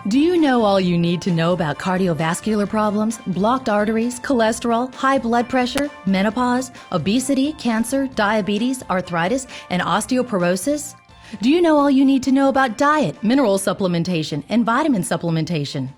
Do you know all you need to know about cardiovascular problems, blocked arteries, cholesterol, high blood pressure, menopause, obesity, cancer, diabetes, arthritis, and osteoporosis? Do you know all you need to know about diet, mineral supplementation, and vitamin supplementation?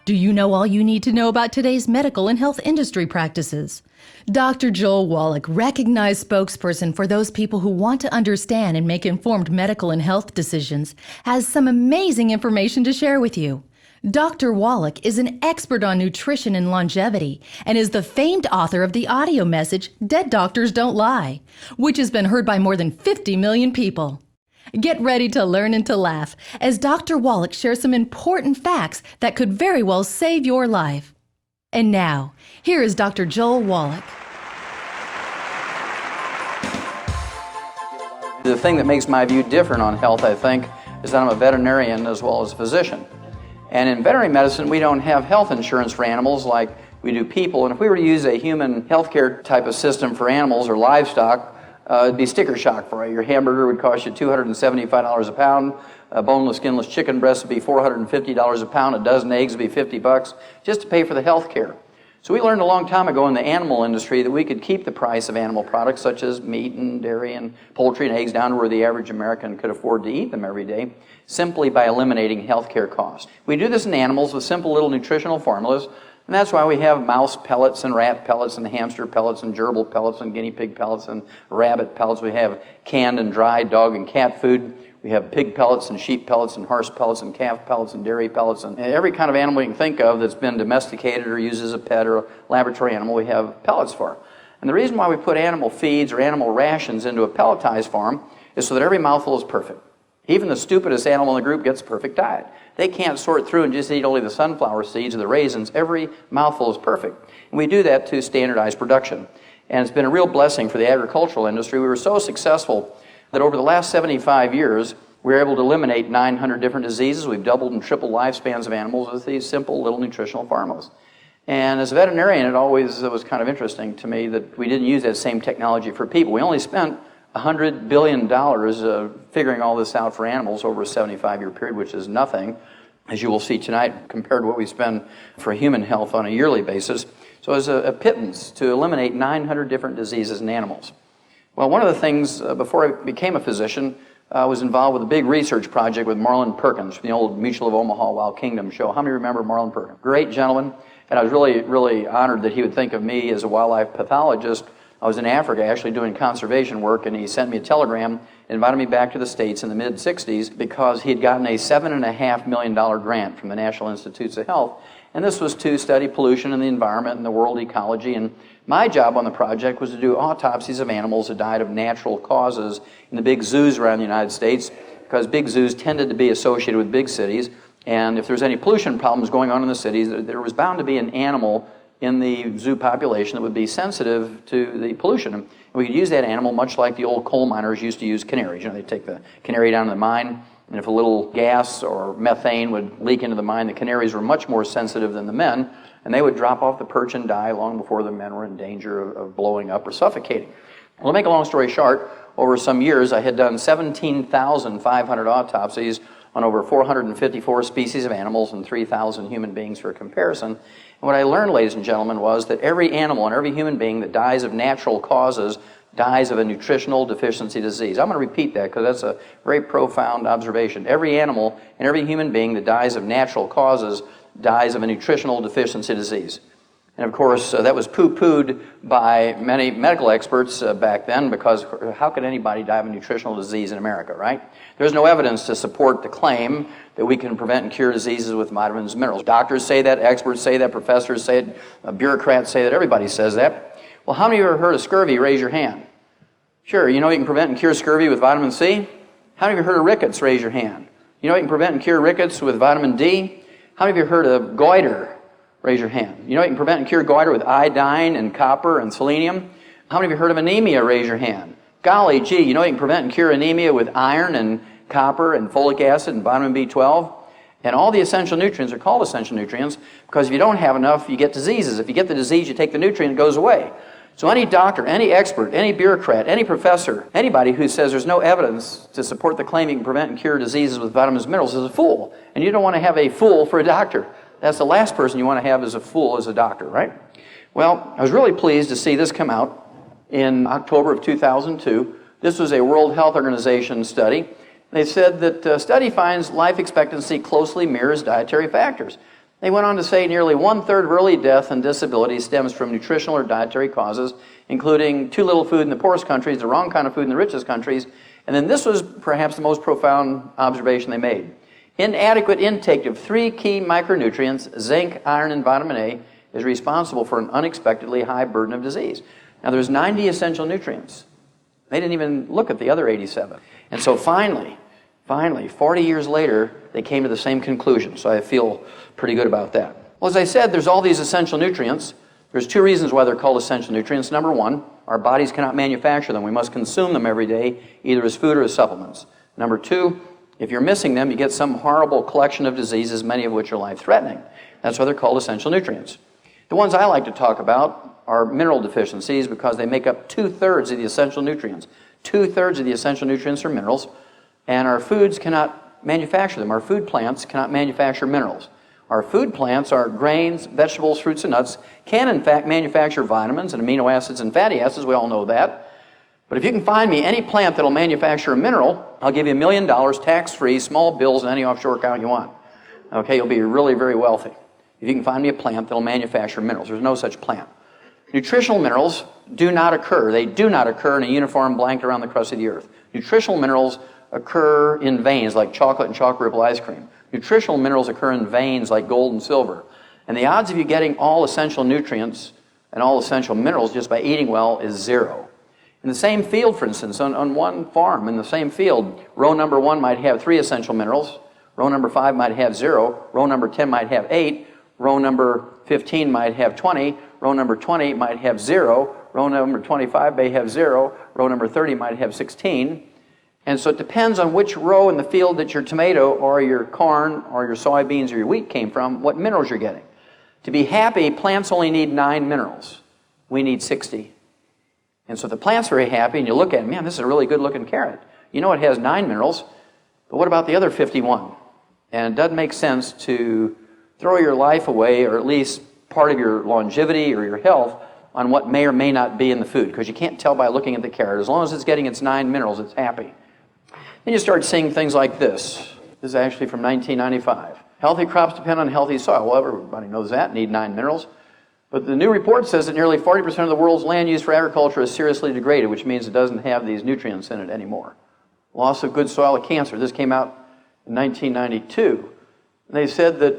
Do you know all you need to know about today's medical and health industry practices? Dr. Joel Wallach, recognized spokesperson for those people who want to understand and make informed medical and health decisions, has some amazing information to share with you. Dr. Wallach is an expert on nutrition and longevity and is the famed author of the audio message, Dead Doctors Don't Lie, which has been heard by more than 50 million people. Get ready to learn and to laugh as Dr. Wallach shares some important facts that could very well save your life. And now, here is Dr. Joel Wallach. The thing that makes my view different on health, I think, is that I'm a veterinarian as well as a physician. And in veterinary medicine, we don't have health insurance for animals like we do people. And if we were to use a human healthcare type of system for animals or livestock, it'd be sticker shock for you. Your hamburger would cost you $275 a pound. A boneless, skinless chicken breast would be $450 a pound. A dozen eggs would be $50 just to pay for the health care. So we learned a long time ago in the animal industry that we could keep the price of animal products such as meat and dairy and poultry and eggs down to where the average American could afford to eat them every day simply by eliminating health care costs. We do this in animals with simple little nutritional formulas, and that's why we have mouse pellets and rat pellets and hamster pellets and gerbil pellets and guinea pig pellets and rabbit pellets. We have canned and dried dog and cat food. We have pig pellets and sheep pellets and horse pellets and calf pellets and dairy pellets and every kind of animal you can think of that's been domesticated or used as a pet or a laboratory animal, we have pellets for. And the reason why we put animal feeds or animal rations into a pelletized form is so that every mouthful is perfect. Even the stupidest animal in the group gets a perfect diet. They can't sort through and just eat only the sunflower seeds or the raisins. Every mouthful is perfect. And we do that to standardize production. And it's been a real blessing for the agricultural industry. We were so successful that over the last 75 years, we were able to eliminate 900 different diseases. We've doubled and tripled lifespans of animals with these simple little nutritional formulas. And as a veterinarian, it was kind of interesting to me that we didn't use that same technology for people. We only spent $100 billion figuring all this out for animals over a 75-year period, which is nothing, as you will see tonight, compared to what we spend for human health on a yearly basis. So it was a pittance to eliminate 900 different diseases in animals. Well, one of the things, before I became a physician, I was involved with a big research project with Marlin Perkins from the old Mutual of Omaha Wild Kingdom show. How many remember Marlin Perkins? Great gentleman, and I was really, really honored that he would think of me as a wildlife pathologist. I was in Africa actually doing conservation work, and he sent me a telegram, invited me back to the States in the mid-'60s because he had gotten a $7.5 million grant from the National Institutes of Health. And this was to study pollution in the environment and the world ecology. And my job on the project was to do autopsies of animals that died of natural causes in the big zoos around the United States, because big zoos tended to be associated with big cities. And if there was any pollution problems going on in the cities, there was bound to be an animal in the zoo population that would be sensitive to the pollution. And we could use that animal much like the old coal miners used to use canaries. You know, they'd take the canary down to the mine, and if a little gas or methane would leak into the mine, the canaries were much more sensitive than the men, and they would drop off the perch and die long before the men were in danger of blowing up or suffocating. Well, to make a long story short, over some years I had done 17,500 autopsies on over 454 species of animals and 3,000 human beings for comparison. And what I learned, ladies and gentlemen, was that every animal and every human being that dies of natural causes dies of a nutritional deficiency disease. I'm going to repeat that because that's a very profound observation. Every animal and every human being that dies of natural causes dies of a nutritional deficiency disease. And of course, that was poo-pooed by many medical experts back then, because how could anybody die of a nutritional disease in America, right? There's no evidence to support the claim that we can prevent and cure diseases with vitamins and minerals. Doctors say that, experts say that, professors say it, bureaucrats say that, everybody says that. Well, how many of you have heard of scurvy? Raise your hand. Sure, you know you can prevent and cure scurvy with vitamin C? How many of you have heard of rickets? Raise your hand. You know you can prevent and cure rickets with vitamin D? How many of you have heard of goiter? Raise your hand. You know you can prevent and cure goiter with iodine and copper and selenium? How many of you have heard of anemia? Raise your hand. Golly gee, you know you can prevent and cure anemia with iron and copper and folic acid and vitamin B12? And all the essential nutrients are called essential nutrients because if you don't have enough, you get diseases. If you get the disease, you take the nutrient, it goes away. So any doctor, any expert, any bureaucrat, any professor, anybody who says there's no evidence to support the claim you can prevent and cure diseases with vitamins and minerals is a fool. And you don't want to have a fool for a doctor. That's the last person you want to have as a fool as a doctor, right? Well, I was really pleased to see this come out in October of 2002. This was a World Health Organization study. They said that the study finds life expectancy closely mirrors dietary factors. They went on to say nearly 1/3 of early death and disability stems from nutritional or dietary causes, including too little food in the poorest countries, the wrong kind of food in the richest countries, and then this was perhaps the most profound observation they made. Inadequate intake of 3 key micronutrients, zinc, iron, and vitamin A, is responsible for an unexpectedly high burden of disease. Now there's 90 essential nutrients. They didn't even look at the other 87. And so finally, 40 years later, they came to the same conclusion. So I feel pretty good about that. Well, as I said, there's all these essential nutrients. There's 2 reasons why they're called essential nutrients. Number 1, our bodies cannot manufacture them. We must consume them every day, either as food or as supplements. Number 2, if you're missing them, you get some horrible collection of diseases, many of which are life-threatening. That's why they're called essential nutrients. The ones I like to talk about are mineral deficiencies because they make up 2/3 of the essential nutrients. 2/3 of the essential nutrients are minerals, and our foods cannot manufacture them. Our food plants cannot manufacture minerals. Our food plants, our grains, vegetables, fruits, and nuts, can in fact manufacture vitamins and amino acids and fatty acids. We all know that. But if you can find me any plant that will manufacture a mineral, I'll give you $1 million tax-free, small bills, and any offshore account you want. Okay, you'll be really very wealthy if you can find me a plant that will manufacture minerals. There's no such plant. Nutritional minerals do not occur. They do not occur in a uniform blanket around the crust of the earth. Nutritional minerals occur in veins like chocolate and chocolate ripple ice cream. Nutritional minerals occur in veins like gold and silver. And the odds of you getting all essential nutrients and all essential minerals just by eating well is 0. In the same field, for instance, on one farm, in the same field, row number 1 might have 3 essential minerals, row number 5 might have 0, row number 10 might have 8, row number 15 might have 20, row number 20 might have 0, row number 25 may have 0, row number 30 might have 16. And so it depends on which row in the field that your tomato or your corn or your soybeans or your wheat came from, what minerals you're getting. To be happy, plants only need 9 minerals. We need 60. And so if the plant's very happy and you look at it, man, this is a really good looking carrot. You know it has 9 minerals, but what about the other 51? And it doesn't make sense to throw your life away, or at least part of your longevity or your health, on what may or may not be in the food, because you can't tell by looking at the carrot. As long as it's getting its 9 minerals, it's happy. Then you start seeing things like this. This is actually from 1995. Healthy crops depend on healthy soil. Well, everybody knows that, need 9 minerals. But the new report says that nearly 40% of the world's land used for agriculture is seriously degraded, which means it doesn't have these nutrients in it anymore. Loss of good soil of cancer. This came out in 1992. And they said that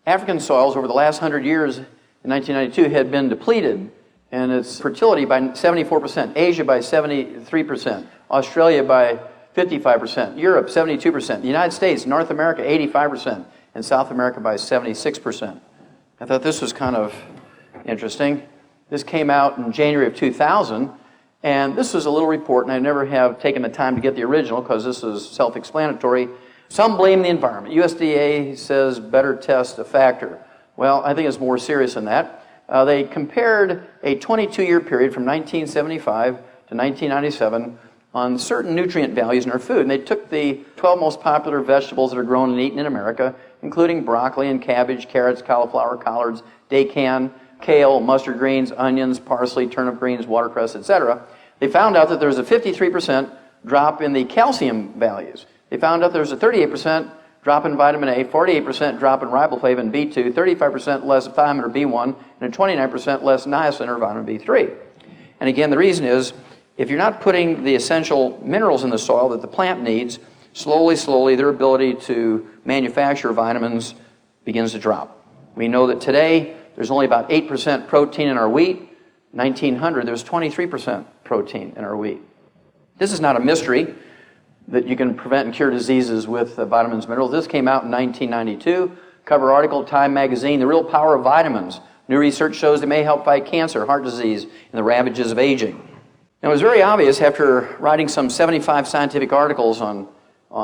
African soils over the last 100 years in 1992 had been depleted, and its fertility by 74%, Asia by 73%, Australia by 55%, Europe 72%, the United States, North America 85%, and South America by 76%. I thought this was kind of interesting. This came out in January of 2000, and this was a little report, and I never have taken the time to get the original because this is self-explanatory. Some blame the environment. USDA says better test a factor. Well, I think it's more serious than that. They compared a 22-year period from 1975 to 1997 on certain nutrient values in our food. And they took the 12 most popular vegetables that are grown and eaten in America, including broccoli and cabbage, carrots, cauliflower, collards, daikon, kale, mustard greens, onions, parsley, turnip greens, watercress, etc. They found out that there was a 53% drop in the calcium values. They found out there was a 38% drop in vitamin A, 48% drop in riboflavin B2, 35% less thiamine or B1, and a 29% less niacin or vitamin B3. And again, the reason is, if you're not putting the essential minerals in the soil that the plant needs, slowly, their ability to manufacture vitamins begins to drop. We know that today, there's only about 8% protein in our wheat. 1900, there's 23% protein in our wheat. This is not a mystery that you can prevent and cure diseases with vitamins and minerals. This came out in 1992. Cover article, Time magazine, The Real Power of Vitamins. New research shows they may help fight cancer, heart disease, and the ravages of aging. Now, it was very obvious after writing some 75 scientific articles on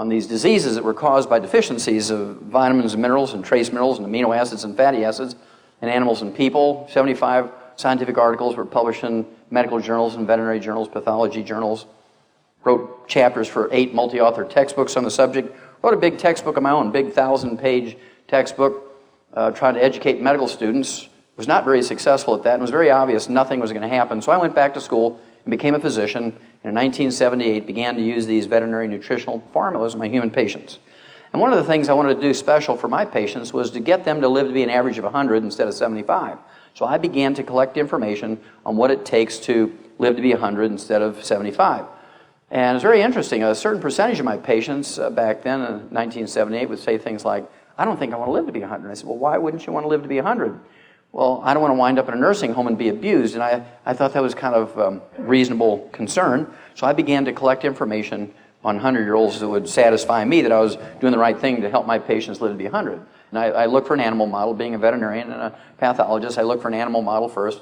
these diseases that were caused by deficiencies of vitamins and minerals and trace minerals and amino acids and fatty acids in animals and people, 75 scientific articles, were published in medical journals and veterinary journals, pathology journals. Wrote chapters for 8 multi-author textbooks on the subject. Wrote a big textbook of my own, big 1,000-page textbook, trying to educate medical students. Was not very successful at that, and it was very obvious nothing was going to happen. So I went back to school and became a physician, and in 1978 began to use these veterinary nutritional formulas in my human patients. And one of the things I wanted to do special for my patients was to get them to live to be an average of 100 instead of 75. So I began to collect information on what it takes to live to be 100 instead of 75. And it was very interesting. A certain percentage of my patients back then in 1978 would say things like, I don't think I want to live to be 100. I said, well, why wouldn't you want to live to be 100? Well, I don't want to wind up in a nursing home and be abused. And I thought that was kind of reasonable concern. So I began to collect information on 100-year-olds that would satisfy me that I was doing the right thing to help my patients live to be 100. And I looked for an animal model. Being a veterinarian and a pathologist, I looked for an animal model first.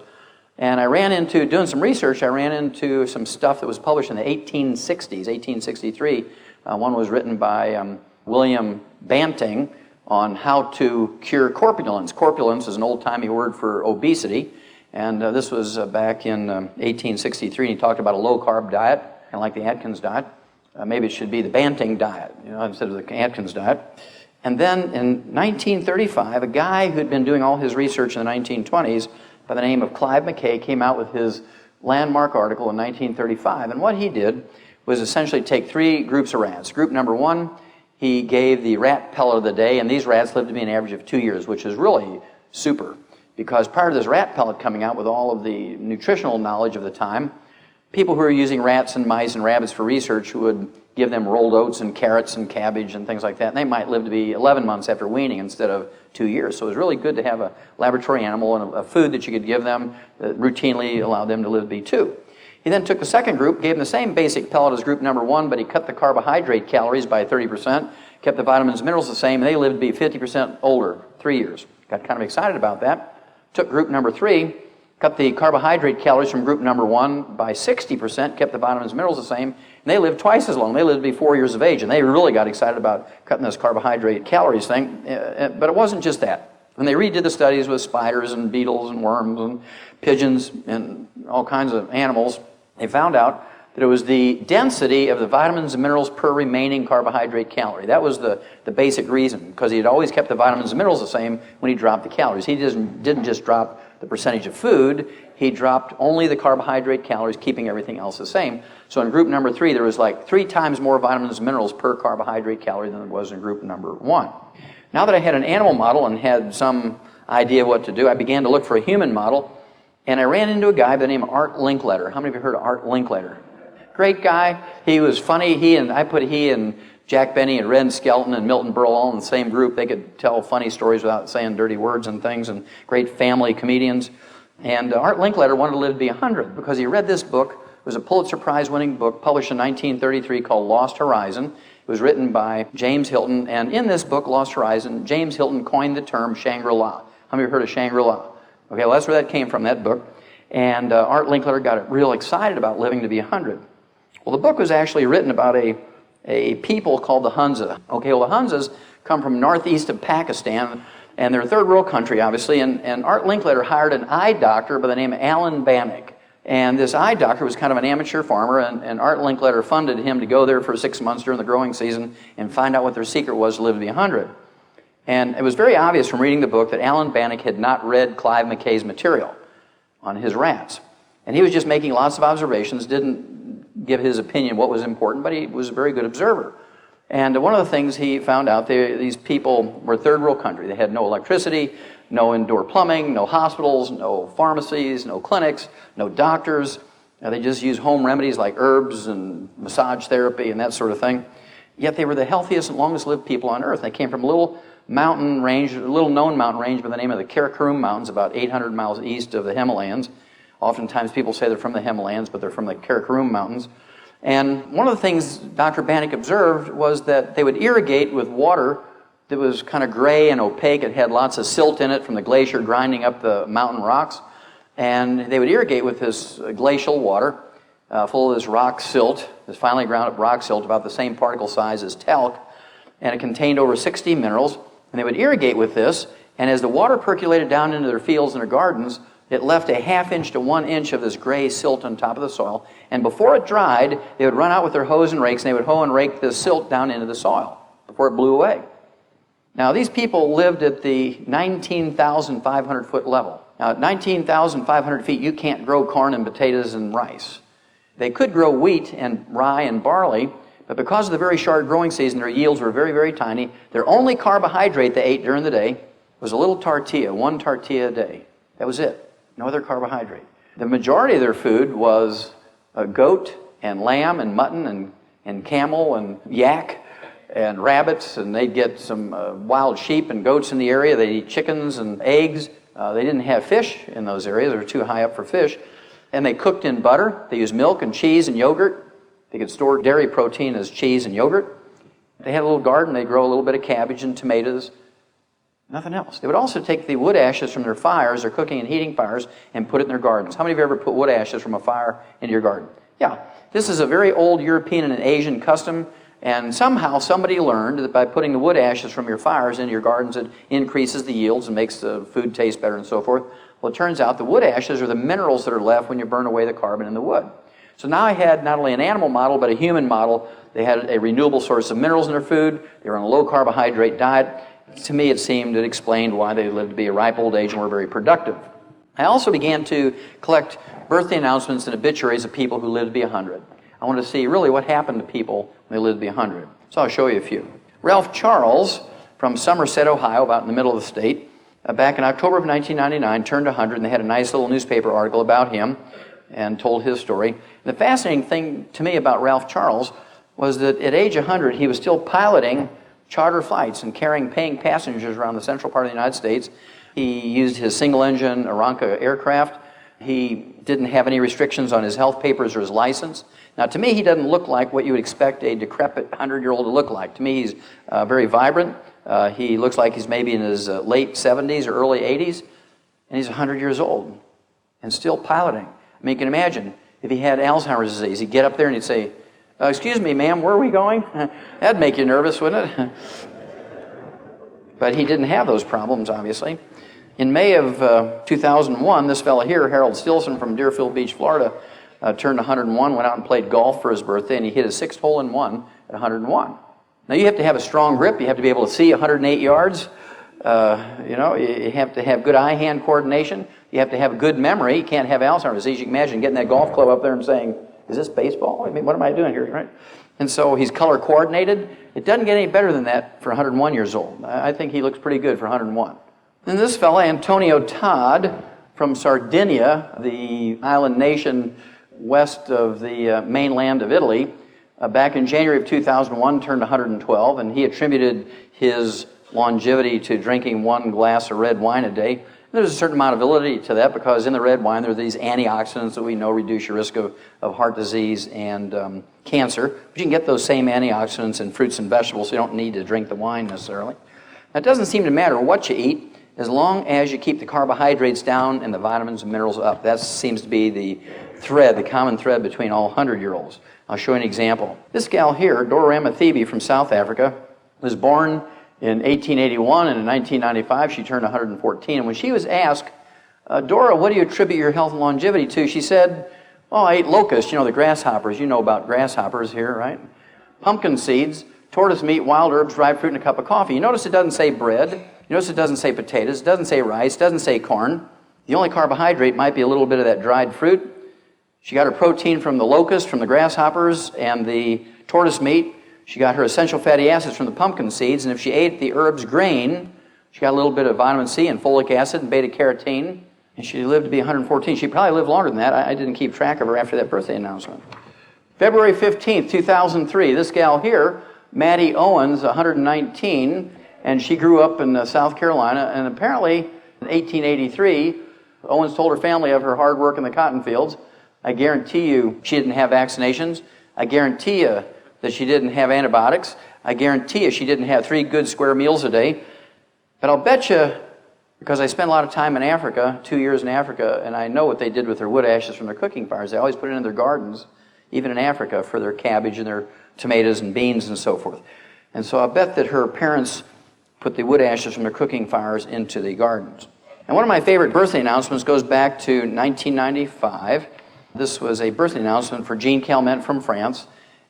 And I ran into, doing some research, I ran into some stuff that was published in the 1860s, 1863. One was written by William Banting on how to cure corpulence. Corpulence is an old-timey word for obesity. And this was back in 1863. And he talked about a low-carb diet, kind of like the Atkins diet. Maybe it should be the Banting diet, instead of the Atkins diet. And then in 1935, a guy who'd been doing all his research in the 1920s by the name of Clive McKay came out with his landmark article in 1935. And what he did was essentially take 3 groups of rats. Group number 1, he gave the rat pellet of the day, and these rats lived to be an average of 2 years, which is really super. Because prior to this rat pellet coming out with all of the nutritional knowledge of the time, people who were using rats and mice and rabbits for research would give them rolled oats and carrots and cabbage and things like that, and they might live to be 11 months after weaning instead of 2 years. So it was really good to have a laboratory animal and a food that you could give them that routinely allowed them to live to be 2. He then took the second group, gave them the same basic pellet as group number 1, but he cut the carbohydrate calories by 30%, kept the vitamins and minerals the same, and they lived to be 50% older, 3 years. Got kind of excited about that. Took group number 3, cut the carbohydrate calories from group number 1 by 60%, kept the vitamins and minerals the same, and they lived twice as long. They lived to be 4 years of age, and they really got excited about cutting this carbohydrate calories thing. But it wasn't just that. When they redid the studies with spiders and beetles and worms and pigeons and all kinds of animals, they found out that it was the density of the vitamins and minerals per remaining carbohydrate calorie. That was the basic reason, because he had always kept the vitamins and minerals the same when he dropped the calories. He didn't just drop the percentage of food, he dropped only the carbohydrate calories, keeping everything else the same. So in group number 3, there was like 3 times more vitamins and minerals per carbohydrate calorie than there was in group number 1. Now that I had an animal model and had some idea what to do, I began to look for a human model, and I ran into a guy by the name of Art Linkletter. How many of you heard of Art Linkletter? Great guy. He was funny. I put he and Jack Benny and Red Skelton and Milton Berle all in the same group. They could tell funny stories without saying dirty words and things, and great family comedians. And Art Linkletter wanted to live to be 100 because he read this book. It was a Pulitzer Prize-winning book published in 1933 called Lost Horizon. It was written by James Hilton, and in this book, Lost Horizon, James Hilton coined the term Shangri-La. How many of you heard of Shangri-La? Okay, well, that's where that came from, that book. And Art Linkletter got real excited about living to be 100. Well, the book was actually written about a people called the Hunza. Okay, well, the Hunzas come from northeast of Pakistan, and they're a third world country, obviously, and Art Linkletter hired an eye doctor by the name of Alan Bannock. And this eye doctor was kind of an amateur farmer, and Art Linkletter funded him to go there for 6 months during the growing season and find out what their secret was to live to be 100. And it was very obvious from reading the book that Alan Bannock had not read Clive McKay's material on his rats. And he was just making lots of observations, didn't give his opinion what was important, but he was a very good observer. And one of the things he found out, these people were a third world country. They had no electricity, no indoor plumbing, no hospitals, no pharmacies, no clinics, no doctors. They just used home remedies like herbs and massage therapy and that sort of thing. Yet they were the healthiest and longest lived people on earth. They came from a little mountain range, a little known mountain range by the name of the Karakoram Mountains, about 800 miles east of the Himalayas. Oftentimes people say they're from the Himalayas, but they're from the Karakoram Mountains. And one of the things Dr. Bannock observed was that they would irrigate with water that was kind of gray and opaque. It had lots of silt in it from the glacier grinding up the mountain rocks. And they would irrigate with this glacial water full of this rock silt, this finely ground up rock silt, about the same particle size as talc. And it contained over 60 minerals. And they would irrigate with this. And as the water percolated down into their fields and their gardens, it left a 1/2 inch to 1 inch of this gray silt on top of the soil. And before it dried, they would run out with their hoes and rakes, and they would hoe and rake the silt down into the soil before it blew away. Now, these people lived at the 19,500 foot level. Now, at 19,500 feet, you can't grow corn and potatoes and rice. They could grow wheat and rye and barley, but because of the very short growing season, their yields were very, very tiny. Their only carbohydrate they ate during the day was a little tortilla, 1 tortilla a day. That was it. No other carbohydrate. The majority of their food was goat and lamb and mutton and camel and yak and rabbits, and they'd get some wild sheep and goats in the area. They'd eat chickens and eggs. They didn't have fish in those areas. They were too high up for fish. And they cooked in butter. They used milk and cheese and yogurt. They could store dairy protein as cheese and yogurt. They had a little garden. They'd grow a little bit of cabbage and tomatoes. Nothing else. They would also take the wood ashes from their fires, their cooking and heating fires, and put it in their gardens. How many of you ever put wood ashes from a fire into your garden? Yeah. This is a very old European and Asian custom. And somehow somebody learned that by putting the wood ashes from your fires into your gardens, it increases the yields and makes the food taste better and so forth. Well, it turns out the wood ashes are the minerals that are left when you burn away the carbon in the wood. So now I had not only an animal model, but a human model. They had a renewable source of minerals in their food. They were on a low carbohydrate diet. To me, it seemed it explained why they lived to be a ripe old age and were very productive. I also began to collect birthday announcements and obituaries of people who lived to be 100. I wanted to see really what happened to people when they lived to be 100. So I'll show you a few. Ralph Charles from Somerset, Ohio, about in the middle of the state, back in October of 1999, turned 100, and they had a nice little newspaper article about him and told his story. And the fascinating thing to me about Ralph Charles was that at age 100, he was still piloting charter flights and paying passengers around the central part of the United States. He used his single-engine Aranca aircraft. He didn't have any restrictions on his health papers or his license. Now, to me, he doesn't look like what you would expect a decrepit 100-year-old to look like. To me, he's very vibrant. He looks like he's maybe in his late 70s or early 80s, and he's 100 years old and still piloting. I mean, you can imagine if he had Alzheimer's disease, he'd get up there and he'd say, "Excuse me, ma'am, where are we going?" That'd make you nervous, wouldn't it? But he didn't have those problems, obviously. In May of 2001, this fellow here, Harold Stilson from Deerfield Beach, Florida, turned 101, went out and played golf for his birthday, and he hit his 6th hole in one at 101. Now, you have to have a strong grip. You have to be able to see 108 yards. You have to have good eye-hand coordination. You have to have good memory. You can't have Alzheimer's disease. You can imagine getting that golf club up there and saying, "Is this baseball? I mean, what am I doing here?" Right? And so he's color coordinated. It doesn't get any better than that for 101 years old. I think he looks pretty good for 101. And this fella, Antonio Todd, from Sardinia, the island nation west of the mainland of Italy, back in January of 2001, turned 112, and he attributed his longevity to drinking 1 glass of red wine a day. And there's a certain amount of validity to that because in the red wine there are these antioxidants that we know reduce your risk of heart disease and cancer. But you can get those same antioxidants in fruits and vegetables, so you don't need to drink the wine necessarily. Now, it doesn't seem to matter what you eat as long as you keep the carbohydrates down and the vitamins and minerals up. That seems to be the thread, the common thread between all 100-year-olds. I'll show you an example. This gal here, Dora Ramathebe from South Africa, was born in 1881, and in 1995 she turned 114. And when she was asked, "Dora, what do you attribute your health and longevity to?" she said, "Oh, I ate locusts, the grasshoppers. You know about grasshoppers here, right? Pumpkin seeds, tortoise meat, wild herbs, dried fruit, and a cup of coffee." You notice it doesn't say bread. You notice it doesn't say potatoes. It doesn't say rice. It doesn't say corn. The only carbohydrate might be a little bit of that dried fruit. She got her protein from the locust, from the grasshoppers, and the tortoise meat. She got her essential fatty acids from the pumpkin seeds, and if she ate the herb's grain, she got a little bit of vitamin C and folic acid and beta-carotene, and she lived to be 114. She probably lived longer than that. I didn't keep track of her after that birthday announcement. February 15th, 2003, this gal here, Maddie Owens, 119, and she grew up in South Carolina, and apparently in 1883, Owens told her family of her hard work in the cotton fields. I guarantee you she didn't have vaccinations. I guarantee you that she didn't have antibiotics. I guarantee you she didn't have 3 good square meals a day. But I'll bet you, because I spent a lot of time in Africa, 2 years in Africa, and I know what they did with their wood ashes from their cooking fires. They always put it in their gardens, even in Africa, for their cabbage and their tomatoes and beans and so forth. And so I bet that her parents put the wood ashes from their cooking fires into the gardens. And one of my favorite birthday announcements goes back to 1995. This was a birthday announcement for Jean Calment from France.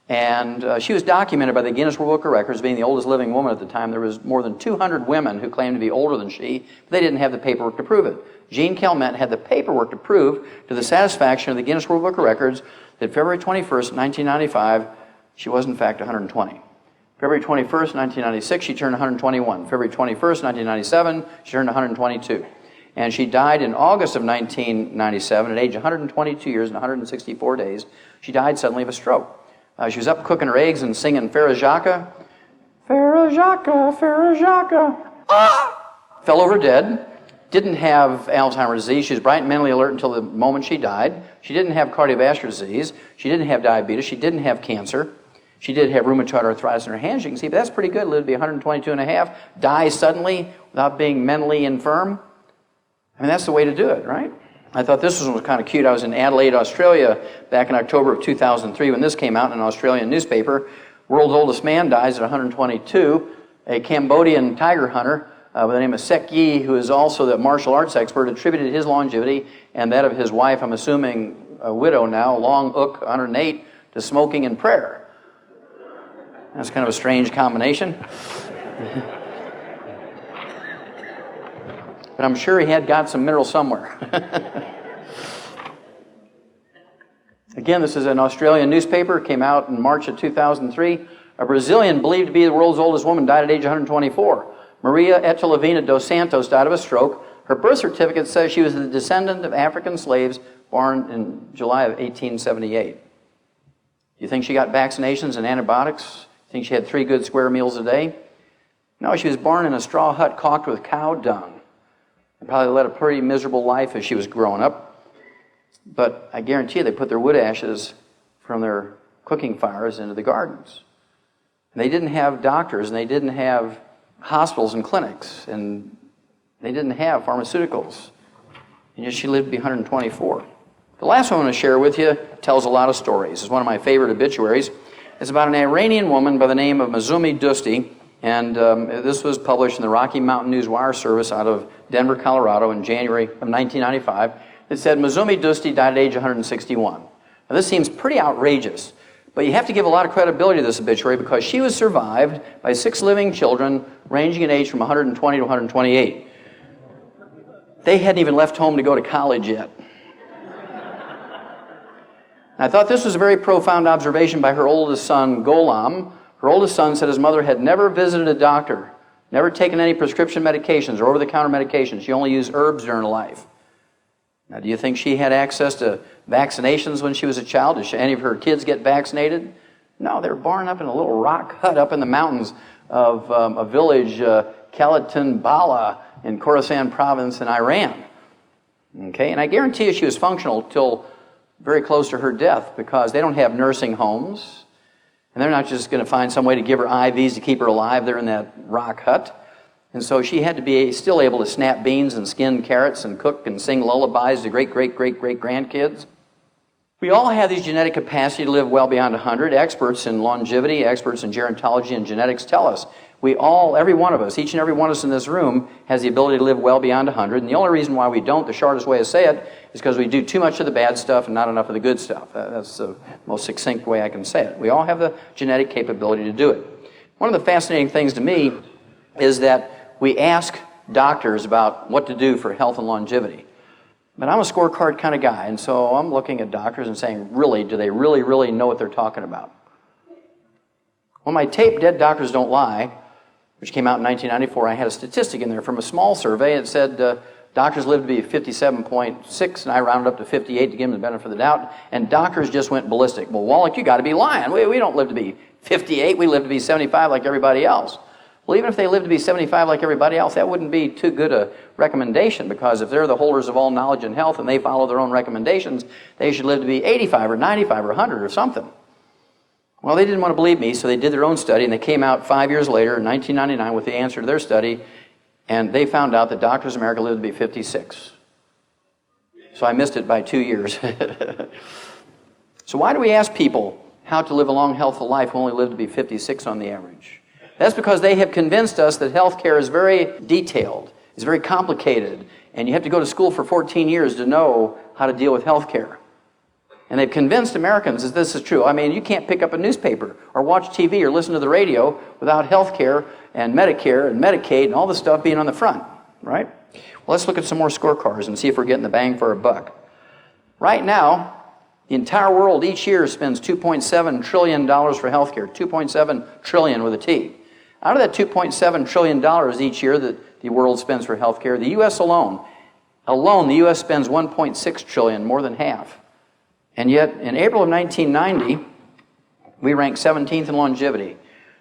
And she was documented by the Guinness World Book of Records being the oldest living woman at the time. There was more than 200 women who claimed to be older than she, but they didn't have the paperwork to prove it. Jean Calment had the paperwork to prove, to the satisfaction of the Guinness World Book of Records, that February 21st, 1995, she was in fact 120. February 21st, 1996, she turned 121. February 21st, 1997, she turned 122. And she died in August of 1997 at age 122 years and 164 days. She died suddenly of a stroke. She was up cooking her eggs and singing Farah Jacques. Farah Jacques, Farah Jacques. Ah! Fell over dead. Didn't have Alzheimer's disease. She was bright and mentally alert until the moment she died. She didn't have cardiovascular disease. She didn't have diabetes. She didn't have cancer. She did have rheumatoid arthritis in her hands. You can see, but that's pretty good. Lived to be 122 and a half. Die suddenly without being mentally infirm. I mean, that's the way to do it, right? I thought this one was kind of cute. I was in Adelaide, Australia, back in October of 2003 when this came out in an Australian newspaper. World's oldest man dies at 122. A Cambodian tiger hunter by the name of Sek Yi, who is also the martial arts expert, attributed his longevity and that of his wife, I'm assuming a widow now, Long Uk, 108, to smoking and prayer. That's kind of a strange combination. But I'm sure he had got some mineral somewhere. Again, this is an Australian newspaper. It came out in March of 2003. A Brazilian believed to be the world's oldest woman died at age 124. Maria Echelavina dos Santos died of a stroke. Her birth certificate says she was the descendant of African slaves born in July of 1878. Do you think she got vaccinations and antibiotics? Think she had 3 good square meals a day? No, she was born in a straw hut caulked with cow dung. And probably led a pretty miserable life as she was growing up. But I guarantee you they put their wood ashes from their cooking fires into the gardens. And they didn't have doctors, and they didn't have hospitals and clinics, and they didn't have pharmaceuticals. And yet she lived to be 124. The last one I want to share with you tells a lot of stories. It's one of my favorite obituaries. It's about an Iranian woman by the name of Mazumi Dusti. And this was published in the Rocky Mountain News Wire Service out of Denver, Colorado in January of 1995. It said, Mazumi Dusti died at age 161. Now this seems pretty outrageous, but you have to give a lot of credibility to this obituary because she was survived by 6 living children ranging in age from 120 to 128. They hadn't even left home to go to college yet. I thought this was a very profound observation by her oldest son, Gholam. Her oldest son said his mother had never visited a doctor, never taken any prescription medications or over-the-counter medications. She only used herbs during her life. Now, do you think she had access to vaccinations when she was a child? Did any of her kids get vaccinated? No, they were born up in a little rock hut up in the mountains of a village, Kalatin Bala, in Khorasan province in Iran. Okay, and I guarantee you she was functional till very close to her death because they don't have nursing homes. And they're not just going to find some way to give her IVs to keep her alive. They're in that rock hut. And so she had to be still able to snap beans and skin carrots and cook and sing lullabies to great-great-great-great-grandkids. We all have these genetic capacity to live well beyond 100. Experts in longevity, experts in gerontology and genetics tell us. We all, every one of us, each and every one of us in this room has the ability to live well beyond 100. And the only reason why we don't, the shortest way to say it, is because we do too much of the bad stuff and not enough of the good stuff. That's the most succinct way I can say it. We all have the genetic capability to do it. One of the fascinating things to me is that we ask doctors about what to do for health and longevity. But I'm a scorecard kind of guy, and so I'm looking at doctors and saying, really, do they really know what they're talking about? Well, my tape, Dead Doctors Don't Lie, which came out in 1994, I had a statistic in there from a small survey. It said doctors lived to be 57.6, and I rounded up to 58 to give them the benefit of the doubt, and doctors just went ballistic. Well, Wallach, you got to be lying. We don't live to be 58. We live to be 75 like everybody else. Well, even if they live to be 75 like everybody else, that wouldn't be too good a recommendation, because if they're the holders of all knowledge and health and they follow their own recommendations, they should live to be 85 or 95 or 100 or something. Well, they didn't want to believe me, so they did their own study, and they came out 5 years later, in 1999, with the answer to their study, and they found out that doctors in America live to be 56. So I missed it by 2 years. So why do we ask people how to live a long, healthful life who only live to be 56 on the average? That's because they have convinced us that health care is very detailed. It's very complicated, and you have to go to school for 14 years to know how to deal with health care. And they've convinced Americans that this is true. I mean, you can't pick up a newspaper or watch TV or listen to the radio without health care and Medicare and Medicaid and all this stuff being on the front, right? Well, let's look at some more scorecards and see if we're getting the bang for our buck. Right now, the entire world each year spends $2.7 trillion for healthcare, $2.7 trillion with a T. Out of that $2.7 trillion each year that the world spends for healthcare, the U.S. alone, the U.S. spends $1.6 trillion, more than half. And yet, in April of 1990, we ranked 17th in longevity. There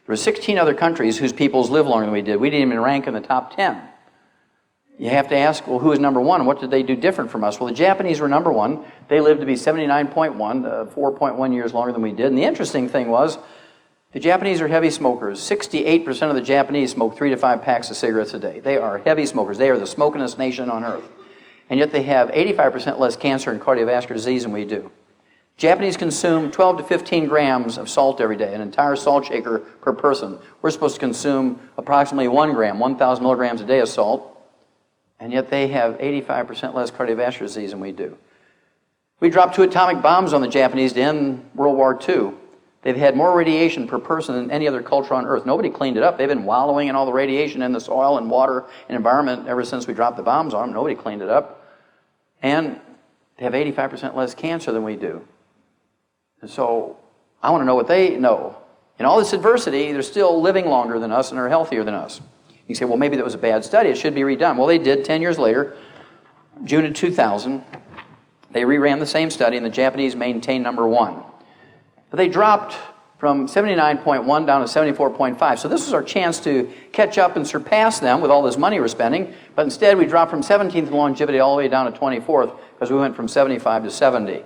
were 16 other countries whose peoples live longer than we did. We didn't even rank in the top 10. You have to ask, well, who is number one? What did they do different from us? Well, the Japanese were number one. They lived to be 79.1, 4.1 years longer than we did. And the interesting thing was, the Japanese are heavy smokers. 68% of the Japanese smoke 3 to 5 packs of cigarettes a day. They are heavy smokers. They are the smokingest nation on earth. And yet they have 85% less cancer and cardiovascular disease than we do. Japanese consume 12 to 15 grams of salt every day, an entire salt shaker per person. We're supposed to consume approximately 1 gram, 1,000 milligrams a day of salt. And yet they have 85% less cardiovascular disease than we do. We dropped 2 atomic bombs on the Japanese to end World War II. They've had more radiation per person than any other culture on Earth. Nobody cleaned it up. They've been wallowing in all the radiation in the soil and water and environment ever since we dropped the bombs on them. Nobody cleaned it up. And they have 85% less cancer than we do. And so I want to know what they know. In all this adversity, they're still living longer than us and are healthier than us. You say, well, maybe that was a bad study. It should be redone. Well, they did 10 years later, June of 2000. They reran the same study, and the Japanese maintained number one. But they dropped from 79.1 down to 74.5. So this was our chance to catch up and surpass them with all this money we're spending. But instead, we dropped from 17th in longevity all the way down to 24th because we went from 75 to 70.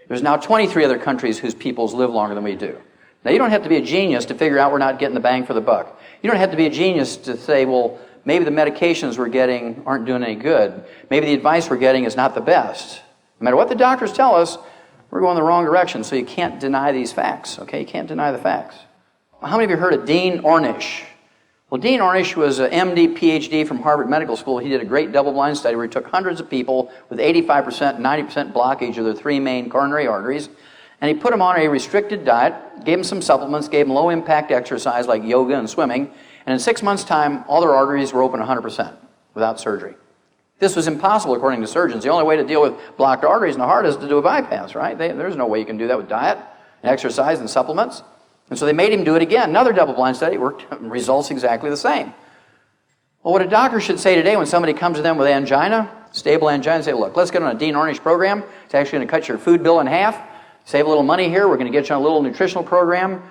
There's now 23 other countries whose peoples live longer than we do. Now, you don't have to be a genius to figure out we're not getting the bang for the buck. You don't have to be a genius to say, well, maybe the medications we're getting aren't doing any good. Maybe the advice we're getting is not the best. No matter what the doctors tell us, we're going the wrong direction, so you can't deny these facts, okay? You can't deny the facts. How many of you heard of Dean Ornish? Well, Dean Ornish was an MD, PhD from Harvard Medical School. He did a great double-blind study where he took hundreds of people with 85%, 90% blockage of their 3 main coronary arteries, and he put them on a restricted diet, gave them some supplements, gave them low-impact exercise like yoga and swimming, and in 6 months' time, all their arteries were open 100% without surgery. This was impossible according to surgeons. The only way to deal with blocked arteries in the heart is to do a bypass, right? There's no way you can do that with diet and exercise and supplements. And so they made him do it again. Another double-blind study worked, results exactly the same. Well, what a doctor should say today when somebody comes to them with angina, stable angina, say, look, let's get on a Dean Ornish program. It's actually going to cut your food bill in half. Save a little money here. We're going to get you on a little nutritional program,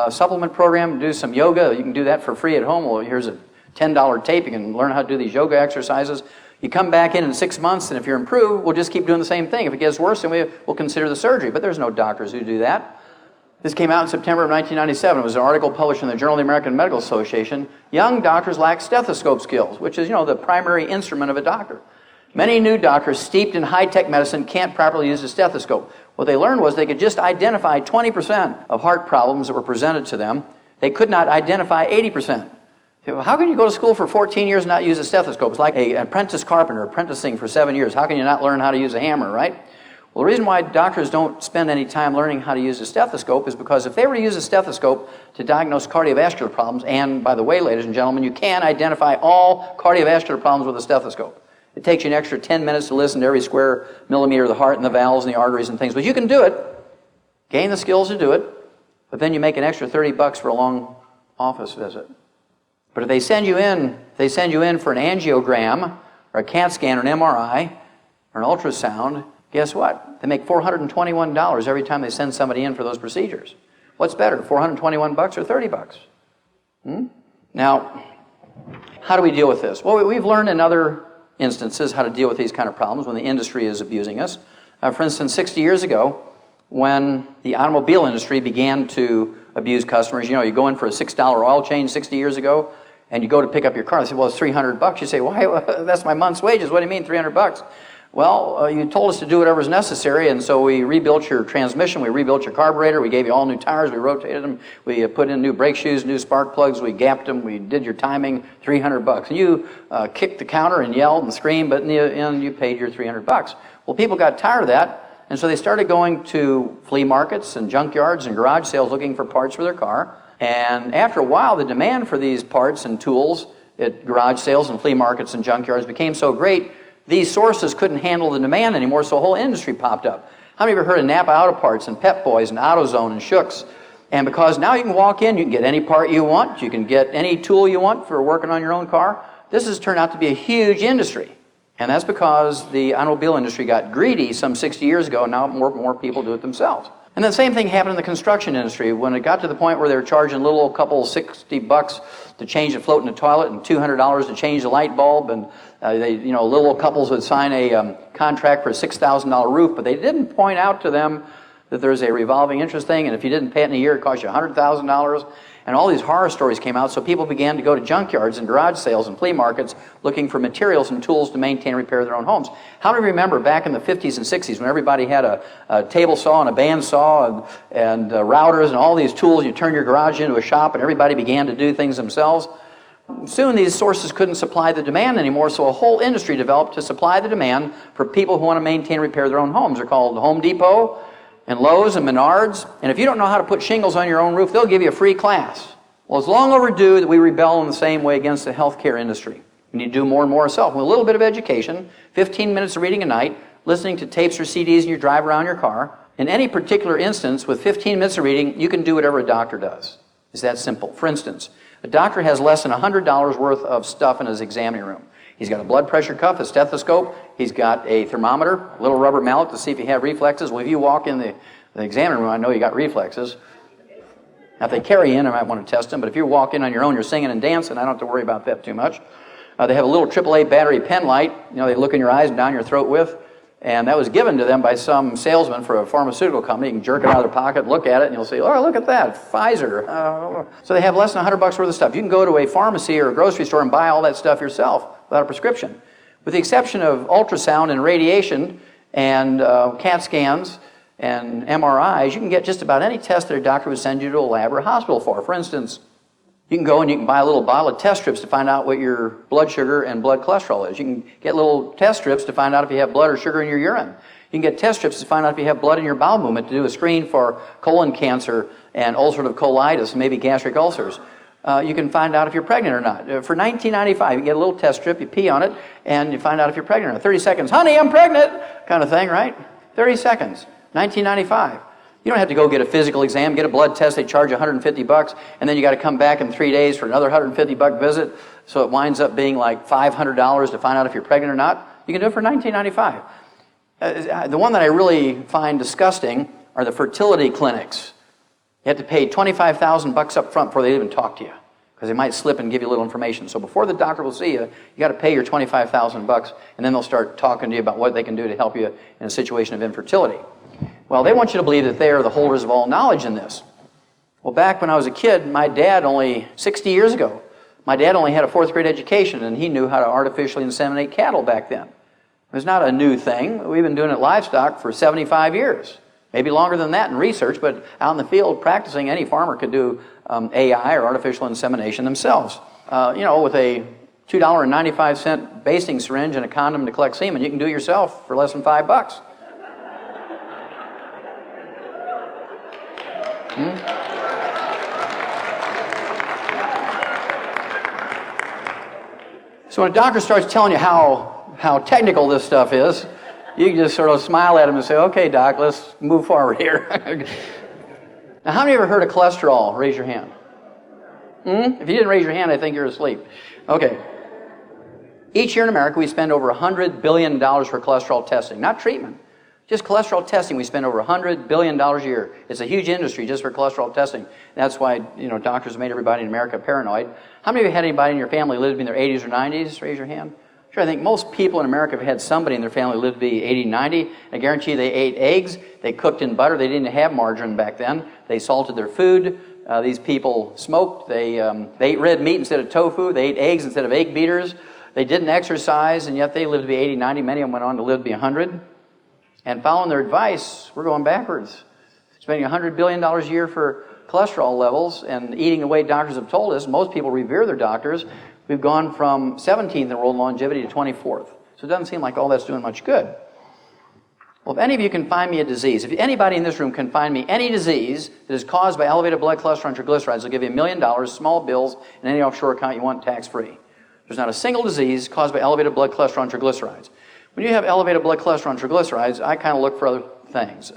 supplement program, do some yoga. You can do that for free at home. Well, here's a $10 tape. You can learn how to do these yoga exercises. You come back in 6 months, and if you're improved, we'll just keep doing the same thing. If it gets worse, then we'll consider the surgery. But there's no doctors who do that. This came out in September of 1997. It was an article published in the Journal of the American Medical Association. Young doctors lack stethoscope skills, which is, the primary instrument of a doctor. Many new doctors steeped in high-tech medicine can't properly use a stethoscope. What they learned was they could just identify 20% of heart problems that were presented to them. They could not identify 80%. How can you go to school for 14 years and not use a stethoscope? It's like an apprentice carpenter apprenticing for 7 years. How can you not learn how to use a hammer, right? Well, the reason why doctors don't spend any time learning how to use a stethoscope is because if they were to use a stethoscope to diagnose cardiovascular problems, and by the way, ladies and gentlemen, you can identify all cardiovascular problems with a stethoscope. It takes you an extra 10 minutes to listen to every square millimeter of the heart and the valves and the arteries and things. But you can do it, gain the skills to do it, but then you make an extra $30 for a long office visit. But if they send you in for an angiogram or a CAT scan or an MRI or an ultrasound, guess what? They make $421 every time they send somebody in for those procedures. What's better, $421 or $30? Now, how do we deal with this? Well, we've learned in other instances how to deal with these kind of problems when the industry is abusing us. For instance, 60 years ago, when the automobile industry began to abuse customers, you go in for a $6 oil change 60 years ago, and you go to pick up your car, they say, well, it's $300. You say, why? That's my month's wages. What do you mean, $300? Well, you told us to do whatever's necessary, and so we rebuilt your transmission, we rebuilt your carburetor, we gave you all new tires, we rotated them, we put in new brake shoes, new spark plugs, we gapped them, we did your timing, $300. And you kicked the counter and yelled and screamed, but in the end you paid your $300. Well, people got tired of that, and so they started going to flea markets and junkyards and garage sales looking for parts for their car. And after a while, the demand for these parts and tools at garage sales and flea markets and junkyards became so great, these sources couldn't handle the demand anymore, so a whole industry popped up. How many of you ever heard of Napa Auto Parts and Pep Boys and AutoZone and Schutz? And because now you can walk in, you can get any part you want, you can get any tool you want for working on your own car. This has turned out to be a huge industry. And that's because the automobile industry got greedy some 60 years ago, and now more people do it themselves. And the same thing happened in the construction industry. When it got to the point where they were charging a little old couple $60 to change the float in the toilet and $200 to change the light bulb, and little old couples would sign a contract for a $6,000 roof, but they didn't point out to them that there's a revolving interest thing, and if you didn't pay it in a year, it cost you $100,000. And all these horror stories came out, so people began to go to junkyards and garage sales and flea markets looking for materials and tools to maintain and repair their own homes. How many remember back in the 50s and 60s when everybody had a table saw and a band saw and routers and all these tools? You turn your garage into a shop and everybody began to do things themselves. Soon these sources couldn't supply the demand anymore, so a whole industry developed to supply the demand for people who want to maintain and repair their own homes. They're called Home Depot and Lowe's and Menards, and if you don't know how to put shingles on your own roof, they'll give you a free class. Well, it's long overdue that we rebel in the same way against the healthcare industry. We need to do more and more ourselves. With a little bit of education, 15 minutes of reading a night, listening to tapes or CDs in your drive around your car. In any particular instance, with 15 minutes of reading, you can do whatever a doctor does. It's that simple. For instance, a doctor has less than $100 worth of stuff in his examining room. He's got a blood pressure cuff, a stethoscope, he's got a thermometer, a little rubber mallet to see if you have reflexes. Well, if you walk in the examining room, I know you got reflexes. Now, if they carry you in, I might want to test them, but if you walk in on your own, you're singing and dancing, I don't have to worry about that too much. They have a little AAA battery pen light, they look in your eyes and down your throat with, and that was given to them by some salesman for a pharmaceutical company. You can jerk it out of their pocket, look at it, and you'll say, oh, look at that, Pfizer. So they have less than $100 worth of stuff. You can go to a pharmacy or a grocery store and buy all that stuff yourself without a prescription. With the exception of ultrasound and radiation and CAT scans and MRIs, you can get just about any test that a doctor would send you to a lab or a hospital for. For instance, you can go and you can buy a little bottle of test strips to find out what your blood sugar and blood cholesterol is. You can get little test strips to find out if you have blood or sugar in your urine. You can get test strips to find out if you have blood in your bowel movement to do a screen for colon cancer and ulcerative colitis and maybe gastric ulcers. You can find out if you're pregnant or not. For $19.95, you get a little test strip, you pee on it, and you find out if you're pregnant or not. 30 seconds, honey, I'm pregnant, kind of thing, right? 30 seconds, $19.95. You don't have to go get a physical exam, get a blood test, they charge $150, and then you got to come back in 3 days for another $150 visit, so it winds up being like $500 to find out if you're pregnant or not. You can do it for $19.95. The one that I really find disgusting are the fertility clinics. You have to pay $25,000 up front before they even talk to you, because they might slip and give you a little information. So before the doctor will see you, you got to pay your $25,000, and then they'll start talking to you about what they can do to help you in a situation of infertility. Well, they want you to believe that they are the holders of all knowledge in this. Well, back when I was a kid, my dad, only 60 years ago, my dad only had a 4th grade education, and he knew how to artificially inseminate cattle back then. It was not a new thing. We've been doing it livestock for 75 years. Maybe longer than that in research, but out in the field practicing, any farmer could do AI or artificial insemination themselves. With a $2.95 basting syringe and a condom to collect semen, you can do it yourself for less than $5. So when a doctor starts telling you how technical this stuff is, you can just sort of smile at him and say, okay, doc, let's move forward here. Now, how many of you ever heard of cholesterol? Raise your hand. If you didn't raise your hand, I think you're asleep. Okay. Each year in America, we spend over $100 billion for cholesterol testing, not treatment. Just cholesterol testing, we spend over $100 billion a year. It's a huge industry just for cholesterol testing. That's why, doctors have made everybody in America paranoid. How many of you had anybody in your family live in their 80s or 90s? Raise your hand. Sure, I think most people in America have had somebody in their family live to be 80, 90. I guarantee you they ate eggs, they cooked in butter, they didn't have margarine back then. They salted their food. These people smoked. They ate red meat instead of tofu. They ate eggs instead of egg beaters. They didn't exercise, and yet they lived to be 80, 90. Many of them went on to live to be 100. And following their advice, we're going backwards. Spending $100 billion a year for cholesterol levels and eating the way doctors have told us. Most people revere their doctors. We've gone from 17th in the world longevity to 24th. So it doesn't seem like all that's doing much good. Well, if any of you can find me a disease, if anybody in this room can find me any disease that is caused by elevated blood cholesterol and triglycerides, I'll give you $1 million, small bills, and any offshore account you want tax-free. There's not a single disease caused by elevated blood cholesterol and triglycerides. When you have elevated blood cholesterol and triglycerides, I kind of look for other things.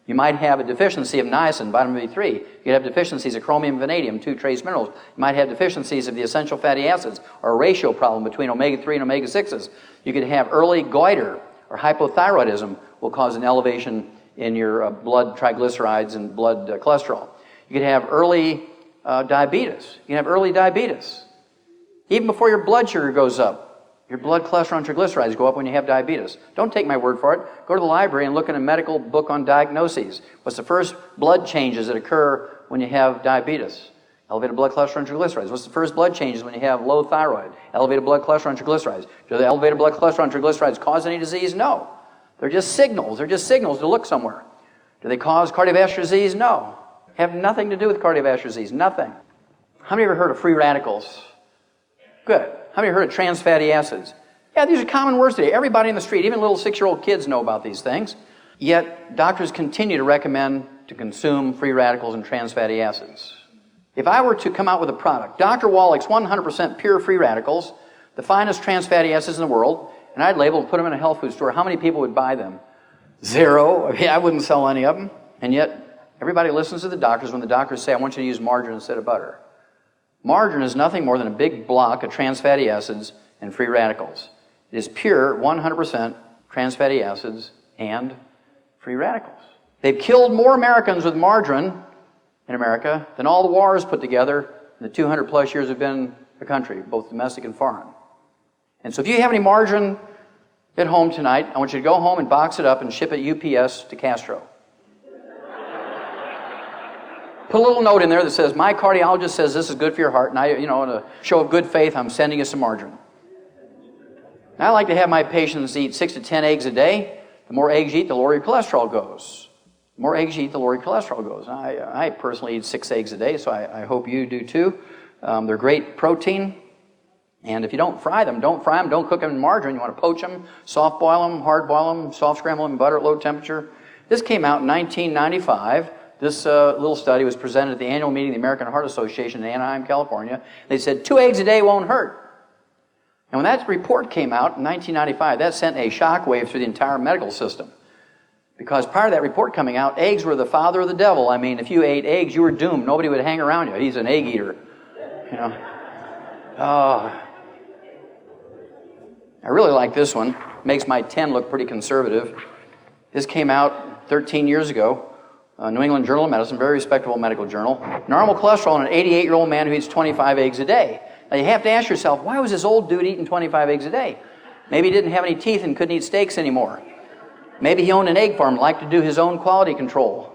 You might have a deficiency of niacin, vitamin B3. You could have deficiencies of chromium, vanadium, 2 trace minerals. You might have deficiencies of the essential fatty acids, or a ratio problem between omega-3 and omega-6s. You could have early goiter, or hypothyroidism will cause an elevation in your blood triglycerides and blood cholesterol. You could have early diabetes. You can have early diabetes. Even before your blood sugar goes up, your blood cholesterol and triglycerides go up when you have diabetes. Don't take my word for it. Go to the library and look in a medical book on diagnoses. What's the first blood changes that occur when you have diabetes? Elevated blood cholesterol and triglycerides. What's the first blood changes when you have low thyroid? Elevated blood cholesterol and triglycerides. Do the elevated blood cholesterol and triglycerides cause any disease? No. They're just signals. They're just signals to look somewhere. Do they cause cardiovascular disease? No. Have nothing to do with cardiovascular disease. Nothing. How many of you ever heard of free radicals? Good. How many of you heard of trans fatty acids? Yeah, these are common words today. Everybody in the street, even little 6-year-old kids know about these things. Yet, doctors continue to recommend to consume free radicals and trans fatty acids. If I were to come out with a product, Dr. Wallach's 100% pure free radicals, the finest trans fatty acids in the world, and I'd label and put them in a health food store, how many people would buy them? 0. I mean, I wouldn't sell any of them. And yet, everybody listens to the doctors when the doctors say, I want you to use margarine instead of butter. Margarine is nothing more than a big block of trans fatty acids and free radicals. It is pure 100% trans fatty acids and free radicals. They've killed more Americans with margarine in America than all the wars put together in the 200 plus years we've been a country, both domestic and foreign. And so if you have any margarine at home tonight, I want you to go home and box it up and ship it UPS to Castro. Put a little note in there that says, my cardiologist says this is good for your heart, and I, in a show of good faith, I'm sending you some margarine. And I like to have my patients eat 6 to 10 eggs a day. The more eggs you eat, the lower your cholesterol goes. The more eggs you eat, the lower your cholesterol goes. I personally eat 6 eggs a day, so I hope you do too. They're great protein. And if you don't fry them, don't cook them in margarine. You want to poach them, soft boil them, hard boil them, soft scramble them in butter at low temperature. This came out in 1995. This little study was presented at the annual meeting of the American Heart Association in Anaheim, California. They said 2 eggs a day won't hurt. And when that report came out in 1995, that sent a shockwave through the entire medical system. Because prior to that report coming out, eggs were the father of the devil. I mean, if you ate eggs, you were doomed. Nobody would hang around you. He's an egg eater. I really like this one. Makes my 10 look pretty conservative. This came out 13 years ago. New England Journal of Medicine, very respectable medical journal. Normal cholesterol in an 88-year-old man who eats 25 eggs a day. Now you have to ask yourself, why was this old dude eating 25 eggs a day? Maybe he didn't have any teeth and couldn't eat steaks anymore. Maybe he owned an egg farm and liked to do his own quality control.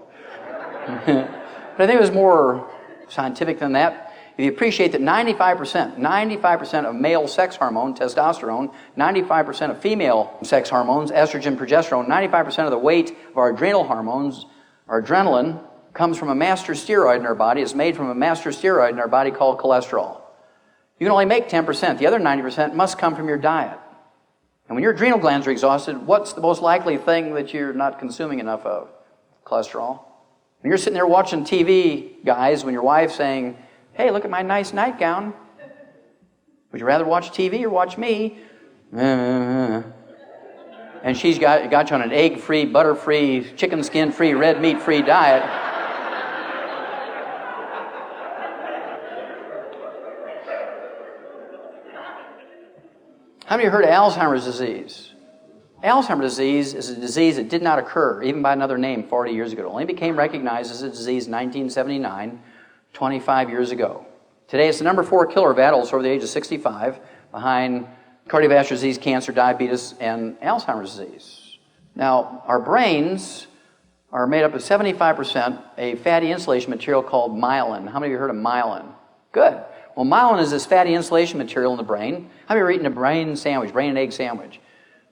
But I think it was more scientific than that. If you appreciate that 95% of male sex hormone, testosterone, 95% of female sex hormones, estrogen, progesterone, 95% of the weight of our adrenal hormones, our adrenaline, comes from a master steroid in our body. It's made from a master steroid in our body called cholesterol. You can only make 10%. The other 90% must come from your diet. And when your adrenal glands are exhausted, what's the most likely thing that you're not consuming enough of? Cholesterol. When you're sitting there watching TV, guys, when your wife's saying, hey, look at my nice nightgown. Would you rather watch TV or watch me? And she's got you on an egg-free, butter-free, chicken skin-free, red meat-free diet. How many of you heard of Alzheimer's disease? Alzheimer's disease is a disease that did not occur, even by another name, 40 years ago. It only became recognized as a disease in 1979, 25 years ago. Today, it's the number 4 killer of adults over the age of 65, behind cardiovascular disease, cancer, diabetes, and Alzheimer's disease. Now, our brains are made up of 75% a fatty insulation material called myelin. How many of you heard of myelin? Good. Well, Well, myelin is this fatty insulation material in the brain. How many of you ever eaten a brain sandwich, brain and egg sandwich?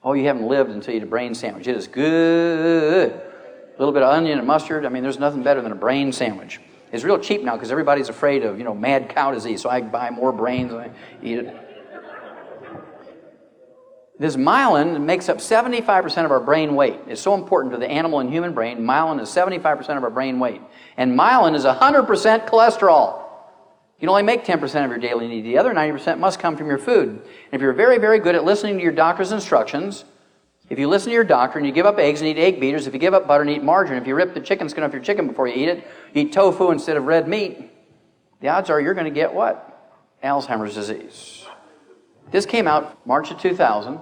Oh, you haven't lived until you eat a brain sandwich. It is good. A little bit of onion and mustard. I mean, there's nothing better than a brain sandwich. It's real cheap now because everybody's afraid of, mad cow disease, so I buy more brains and I eat it. This myelin makes up 75% of our brain weight. It's so important to the animal and human brain. Myelin is 75% of our brain weight. And myelin is 100% cholesterol. You can only make 10% of your daily need. The other 90% must come from your food. And if you're very, very good at listening to your doctor's instructions, if you listen to your doctor and you give up eggs and eat egg beaters, if you give up butter and eat margarine, if you rip the chicken skin off your chicken before you eat it, you eat tofu instead of red meat, the odds are you're going to get what? Alzheimer's disease. This came out March of 2000.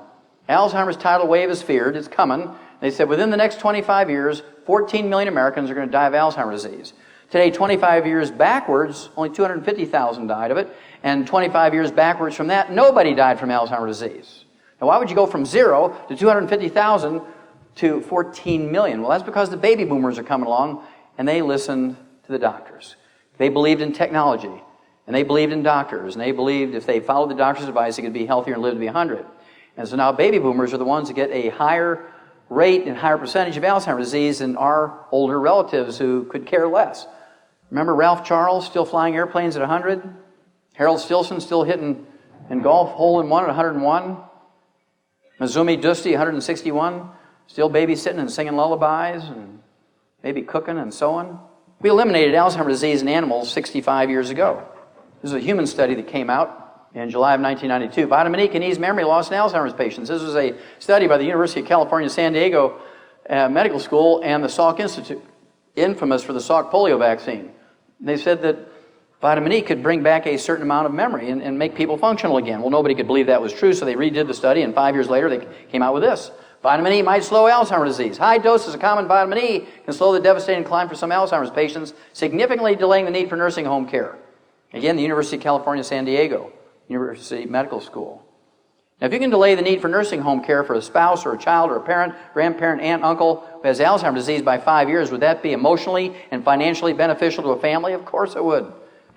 Alzheimer's tidal wave is feared. It's coming. They said within the next 25 years, 14 million Americans are going to die of Alzheimer's disease. Today, 25 years backwards, only 250,000 died of it. And 25 years backwards from that, nobody died from Alzheimer's disease. Now, why would you go from 0 to 250,000 to 14 million? Well, that's because the baby boomers are coming along, and they listened to the doctors. They believed in technology, and they believed in doctors, and they believed if they followed the doctor's advice, they could be healthier and live to be 100. And so now baby boomers are the ones that get a higher rate and higher percentage of Alzheimer's disease than our older relatives who could care less. Remember Ralph Charles still flying airplanes at 100? Harold Stilson still hitting in golf hole-in-one at 101? Mazumi Dusti, 161, still babysitting and singing lullabies and maybe cooking and so on. We eliminated Alzheimer's disease in animals 65 years ago. This is a human study that came out in July of 1992. Vitamin E can ease memory loss in Alzheimer's patients. This was a study by the University of California, San Diego Medical School and the Salk Institute, infamous for the Salk polio vaccine. They said that vitamin E could bring back a certain amount of memory and make people functional again. Well, nobody could believe that was true, so they redid the study, and 5 years later they came out with this. Vitamin E might slow Alzheimer's disease. High doses of common vitamin E can slow the devastating decline for some Alzheimer's patients, significantly delaying the need for nursing home care. Again, the University of California, San Diego, University Medical School. Now, if you can delay the need for nursing home care for a spouse or a child or a parent, grandparent, aunt, uncle who has Alzheimer's disease by 5 years, would that be emotionally and financially beneficial to a family? Of course it would.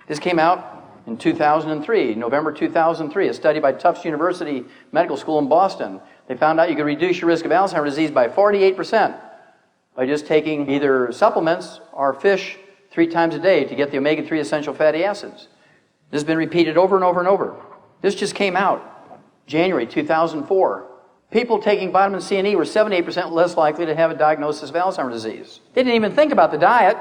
This came out in 2003, November 2003, a study by Tufts University Medical School in Boston. They found out you could reduce your risk of Alzheimer's disease by 48% by just taking either supplements or fish 3 times a day to get the omega-3 essential fatty acids. This has been repeated over and over and over. This just came out January 2004. People taking vitamin C and E were 78% less likely to have a diagnosis of Alzheimer's disease. They didn't even think about the diet,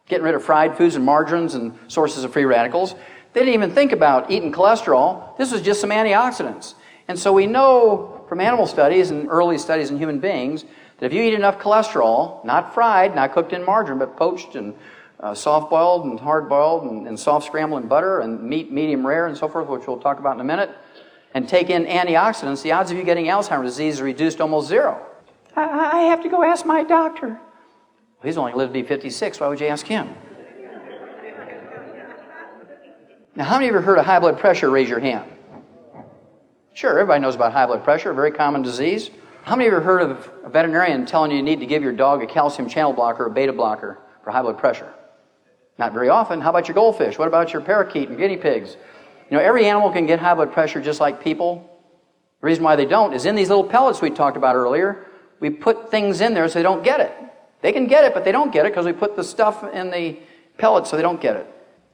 getting rid of fried foods and margarines and sources of free radicals. They didn't even think about eating cholesterol. This was just some antioxidants. And so we know from animal studies and early studies in human beings that if you eat enough cholesterol, not fried, not cooked in margarine, but poached and soft-boiled and hard-boiled and soft scrambled in butter and meat medium rare and so forth, which we'll talk about in a minute, and take in antioxidants, the odds of you getting Alzheimer's disease is reduced to almost 0. I have to go ask my doctor. Well, he's only lived to be 56. Why would you ask him? Now, how many of you have heard of high blood pressure? Raise your hand. Sure, everybody knows about high blood pressure, a very common disease. How many of you have heard of a veterinarian telling you need to give your dog a calcium channel blocker or a beta blocker for high blood pressure? Not very often. How about your goldfish? What about your parakeet and guinea pigs? You know, every animal can get high blood pressure just like people. The reason why they don't is in these little pellets we talked about earlier, we put things in there so they don't get it. They can get it, but they don't get it because we put the stuff in the pellets so they don't get it.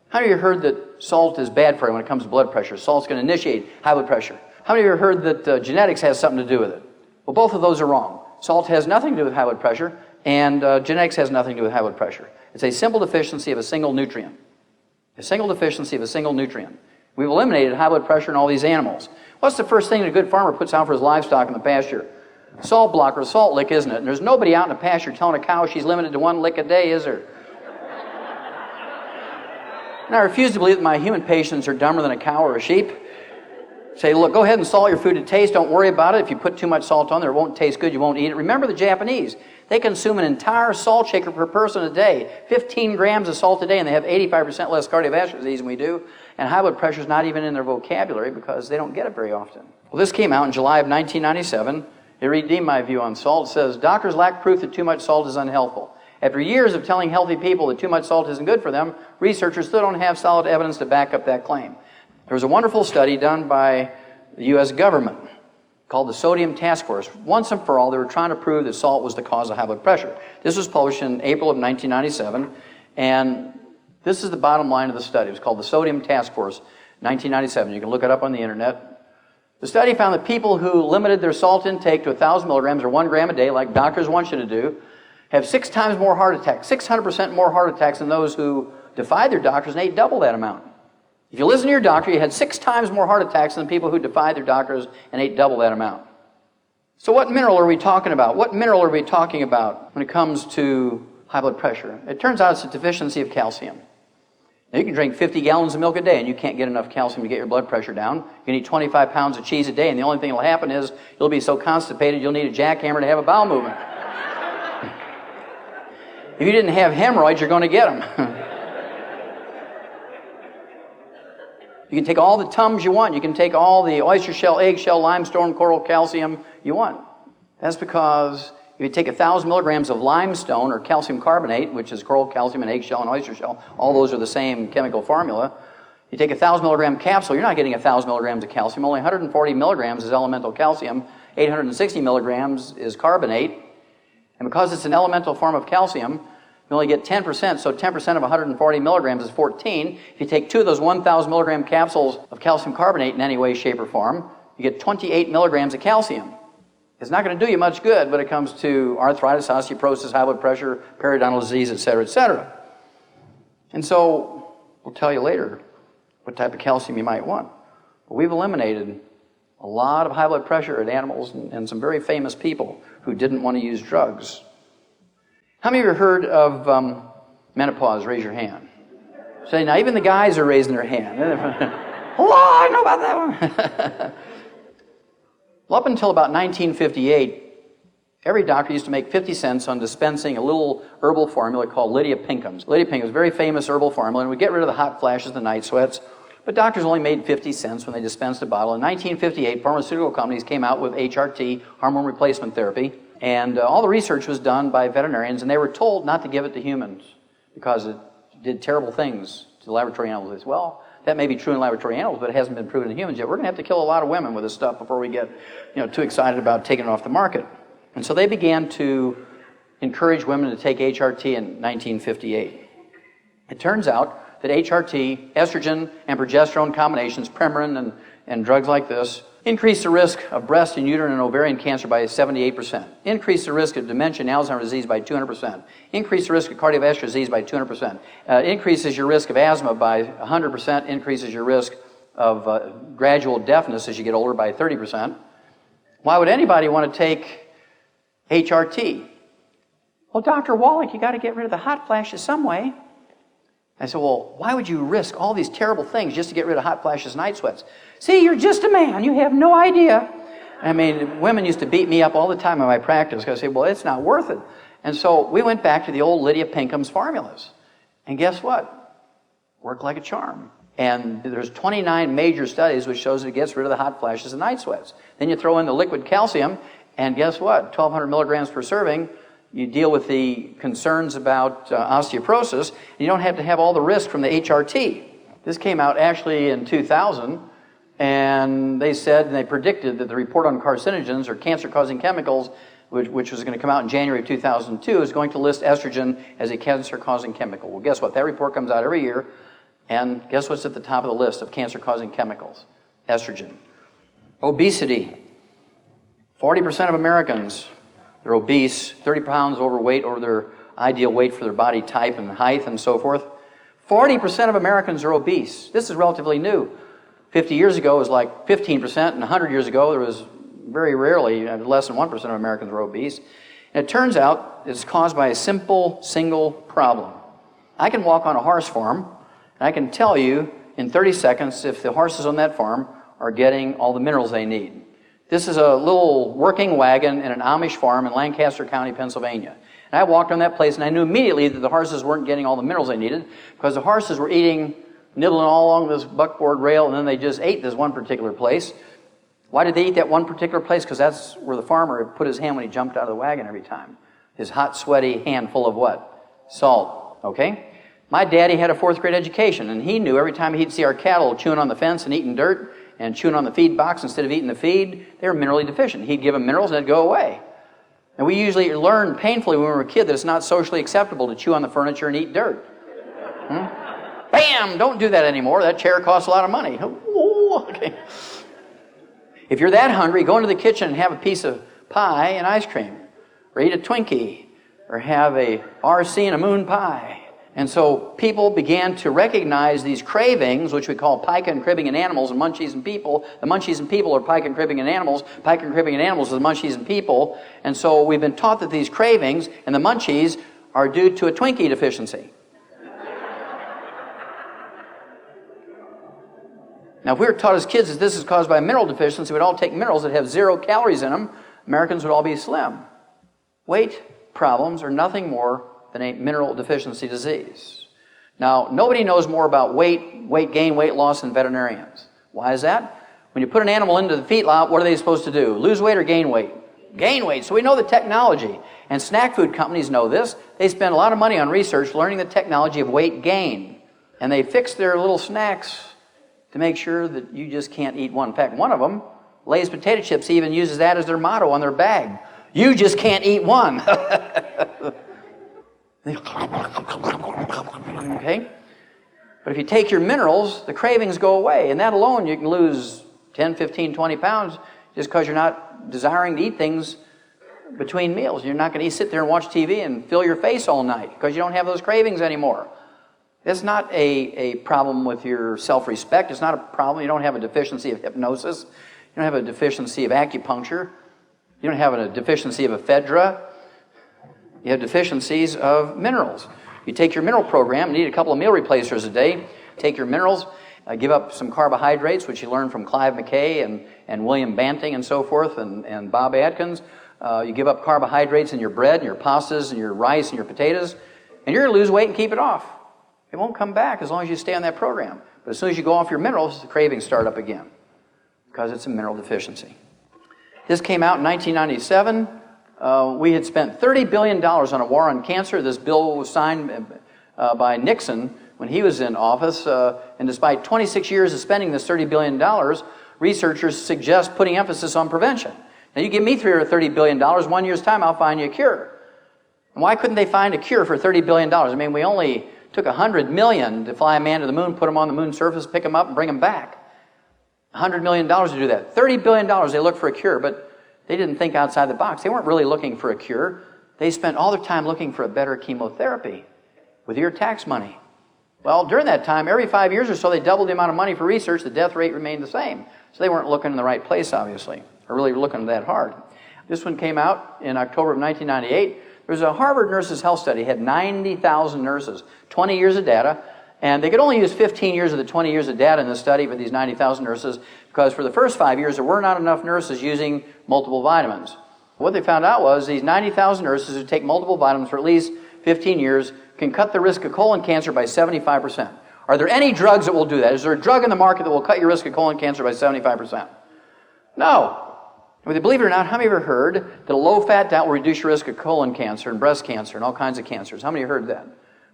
How many of you heard that salt is bad for you when it comes to blood pressure? Salt's going to initiate high blood pressure. How many of you heard that genetics has something to do with it? Well, both of those are wrong. Salt has nothing to do with high blood pressure, and genetics has nothing to do with high blood pressure. It's a simple deficiency of a single nutrient. A single deficiency of a single nutrient. We've eliminated high blood pressure in all these animals. What's the first thing that a good farmer puts out for his livestock in the pasture? Salt blocker, salt lick, isn't it? And there's nobody out in the pasture telling a cow she's limited to 1 lick a day, is there? And I refuse to believe that my human patients are dumber than a cow or a sheep. Say, look, go ahead and salt your food to taste. Don't worry about it. If you put too much salt on there, it won't taste good. You won't eat it. Remember the Japanese. They consume an entire salt shaker per person a day, 15 grams of salt a day, and they have 85% less cardiovascular disease than we do. And high blood pressure is not even in their vocabulary because they don't get it very often. Well, this came out in July of 1997. It redeemed my view on salt. It says, doctors lack proof that too much salt is unhealthful. After years of telling healthy people that too much salt isn't good for them, researchers still don't have solid evidence to back up that claim. There was a wonderful study done by the U.S. government called the Sodium Task Force. Once and for all, they were trying to prove that salt was the cause of high blood pressure. This was published in April of 1997, and this is the bottom line of the study. It was called the Sodium Task Force, 1997. You can look it up on the internet. The study found that people who limited their salt intake to 1,000 milligrams or 1 gram a day, like doctors want you to do, have 6 times more heart attacks, 600% more heart attacks than those who defied their doctors and ate double that amount. If you listen to your doctor, you had 6 times more heart attacks than people who defied their doctors and ate double that amount. So what mineral are we talking about? What mineral are we talking about when it comes to high blood pressure? It turns out it's a deficiency of calcium. Now, you can drink 50 gallons of milk a day and you can't get enough calcium to get your blood pressure down. You can eat 25 pounds of cheese a day and the only thing that will happen is you'll be so constipated you'll need a jackhammer to have a bowel movement. If you didn't have hemorrhoids, you're going to get them. You can take all the Tums you want. You can take all the oyster shell, eggshell, limestone, coral calcium you want. That's because if you take 1,000 milligrams of limestone or calcium carbonate, which is coral calcium and eggshell and oyster shell, all those are the same chemical formula. You take a 1,000 milligram capsule, you're not getting 1,000 milligrams of calcium. Only 140 milligrams is elemental calcium. 860 milligrams is carbonate. And because it's an elemental form of calcium, you only get 10%, so 10% of 140 milligrams is 14. If you take 2 of those 1,000 milligram capsules of calcium carbonate in any way, shape, or form, you get 28 milligrams of calcium. It's not going to do you much good when it comes to arthritis, osteoporosis, high blood pressure, periodontal disease, etc., etc. And so, we'll tell you later what type of calcium you might want. But we've eliminated a lot of high blood pressure in animals and some very famous people who didn't want to use drugs. How many of you have heard of menopause? Raise your hand. Say, now even the guys are raising their hand. Hello, I know about that one. Well, up until about 1958, every doctor used to make 50 cents on dispensing a little herbal formula called Lydia Pinkham's. Lydia Pinkham's, a very famous herbal formula, and would get rid of the hot flashes, the night sweats, but doctors only made 50 cents when they dispensed a bottle. In 1958, pharmaceutical companies came out with HRT, hormone replacement therapy, and all the research was done by veterinarians, and they were told not to give it to humans because it did terrible things to laboratory animals. They said, well, that may be true in laboratory animals, but it hasn't been proven in humans yet. We're going to have to kill a lot of women with this stuff before we get too excited about taking it off the market. And so they began to encourage women to take HRT in 1958. It turns out that HRT, estrogen and progesterone combinations, Premarin and drugs like this, increase the risk of breast and uterine and ovarian cancer by 78%. Increase the risk of dementia and Alzheimer's disease by 200%. Increase the risk of cardiovascular disease by 200%. Increases your risk of asthma by 100%. Increases your risk of gradual deafness as you get older by 30%. Why would anybody want to take HRT? Well, Dr. Wallach, you got to get rid of the hot flashes some way. I said, well, why would you risk all these terrible things just to get rid of hot flashes, night sweats? See, you're just a man. You have no idea. I mean, women used to beat me up all the time in my practice because I said, well, it's not worth it. And so we went back to the old Lydia Pinkham's formulas. And guess what? Worked like a charm. And there's 29 major studies which shows that it gets rid of the hot flashes and night sweats. Then you throw in the liquid calcium, and guess what? 1,200 milligrams per serving. You deal with the concerns about osteoporosis, and you don't have to have all the risk from the HRT. This came out actually in 2000, and they said, and they predicted that the report on carcinogens or cancer-causing chemicals, which was going to come out in January of 2002, is going to list estrogen as a cancer-causing chemical. Well, guess what? That report comes out every year, and guess what's at the top of the list of cancer-causing chemicals? Estrogen. Obesity. 40% of Americans, they're obese, 30 pounds overweight over their ideal weight for their body type and height and so forth. 40% of Americans are obese. This is relatively new. 50 years ago it was like 15%, and 100 years ago there was very rarely, less than 1% of Americans were obese. And it turns out it's caused by a simple, single problem. I can walk on a horse farm, and I can tell you in 30 seconds if the horses on that farm are getting all the minerals they need. This is a little working wagon in an Amish farm in Lancaster County, Pennsylvania. And I walked on that place, and I knew immediately that the horses weren't getting all the minerals they needed because the horses were eating, nibbling all along this buckboard rail, and then they just ate this one particular place. Why did they eat that one particular place? Because that's where the farmer put his hand when he jumped out of the wagon every time. His hot, sweaty hand full of what? Salt. Okay? My daddy had a 4th grade education, and he knew every time he'd see our cattle chewing on the fence and eating dirt and chewing on the feed box instead of eating the feed, they were minerally deficient. He'd give them minerals and they'd go away. And we usually learned painfully when we were a kid that it's not socially acceptable to chew on the furniture and eat dirt. Bam! Don't do that anymore. That chair costs a lot of money. Ooh, okay. If you're that hungry, go into the kitchen and have a piece of pie and ice cream, or eat a Twinkie, or have a RC and a moon pie. And so people began to recognize these cravings, which we call pica and cribbing in animals and munchies in people. The munchies in people are pica and cribbing in animals. Pica and cribbing in animals are the munchies in people. And so we've been taught that these cravings and the munchies are due to a Twinkie deficiency. Now, if we were taught as kids that this is caused by a mineral deficiency, we'd all take minerals that have 0 calories in them. Americans would all be slim. Weight problems are nothing more than a mineral deficiency disease. Now, nobody knows more about weight gain, weight loss than veterinarians. Why is that? When you put an animal into the feedlot, what are they supposed to do? Lose weight or gain weight? Gain weight. So we know the technology. And snack food companies know this. They spend a lot of money on research learning the technology of weight gain. And they fix their little snacks to make sure that you just can't eat one. In fact, one of them, Lay's potato chips, even uses that as their motto on their bag. You just can't eat one. Okay? But if you take your minerals, the cravings go away. And that alone, you can lose 10, 15, 20 pounds just because you're not desiring to eat things between meals. You're not going to sit there and watch TV and fill your face all night because you don't have those cravings anymore. It's not a problem with your self-respect. It's not a problem. You don't have a deficiency of hypnosis. You don't have a deficiency of acupuncture. You don't have a deficiency of ephedra. You have deficiencies of minerals. You take your mineral program, you need a couple of meal replacers a day. Take your minerals, give up some carbohydrates, which you learn from Clive McKay and William Banting and so forth, and Bob Atkins. You give up carbohydrates in your bread and your pastas and your rice and your potatoes, and you're going to lose weight and keep it off. It won't come back as long as you stay on that program. But as soon as you go off your minerals, the cravings start up again because it's a mineral deficiency. This came out in 1997. We had spent $30 billion on a war on cancer. This bill was signed by Nixon when he was in office. And despite 26 years of spending this $30 billion, researchers suggest putting emphasis on prevention. Now, you give me $30 billion, 1 year's time, I'll find you a cure. And why couldn't they find a cure for $30 billion? I mean, we only took $100 million to fly a man to the moon, put him on the moon's surface, pick him up, and bring him back. $100 million to do that. $30 billion, they looked for a cure, but they didn't think outside the box. They weren't really looking for a cure. They spent all their time looking for a better chemotherapy with your tax money. Well, during that time, every 5 years or so, they doubled the amount of money for research. The death rate remained the same. So they weren't looking in the right place, obviously, or really looking that hard. This one came out in October of 1998. There was a Harvard Nurses Health Study. It had 90,000 nurses, 20 years of data, and they could only use 15 years of the 20 years of data in this study for these 90,000 nurses because for the first 5 years, there were not enough nurses using multiple vitamins. What they found out was these 90,000 nurses who take multiple vitamins for at least 15 years can cut the risk of colon cancer by 75%. Are there any drugs that will do that? Is there a drug in the market that will cut your risk of colon cancer by 75%? No. Well, believe it or not, how many of you have heard that a low-fat diet will reduce your risk of colon cancer and breast cancer and all kinds of cancers? How many have heard that?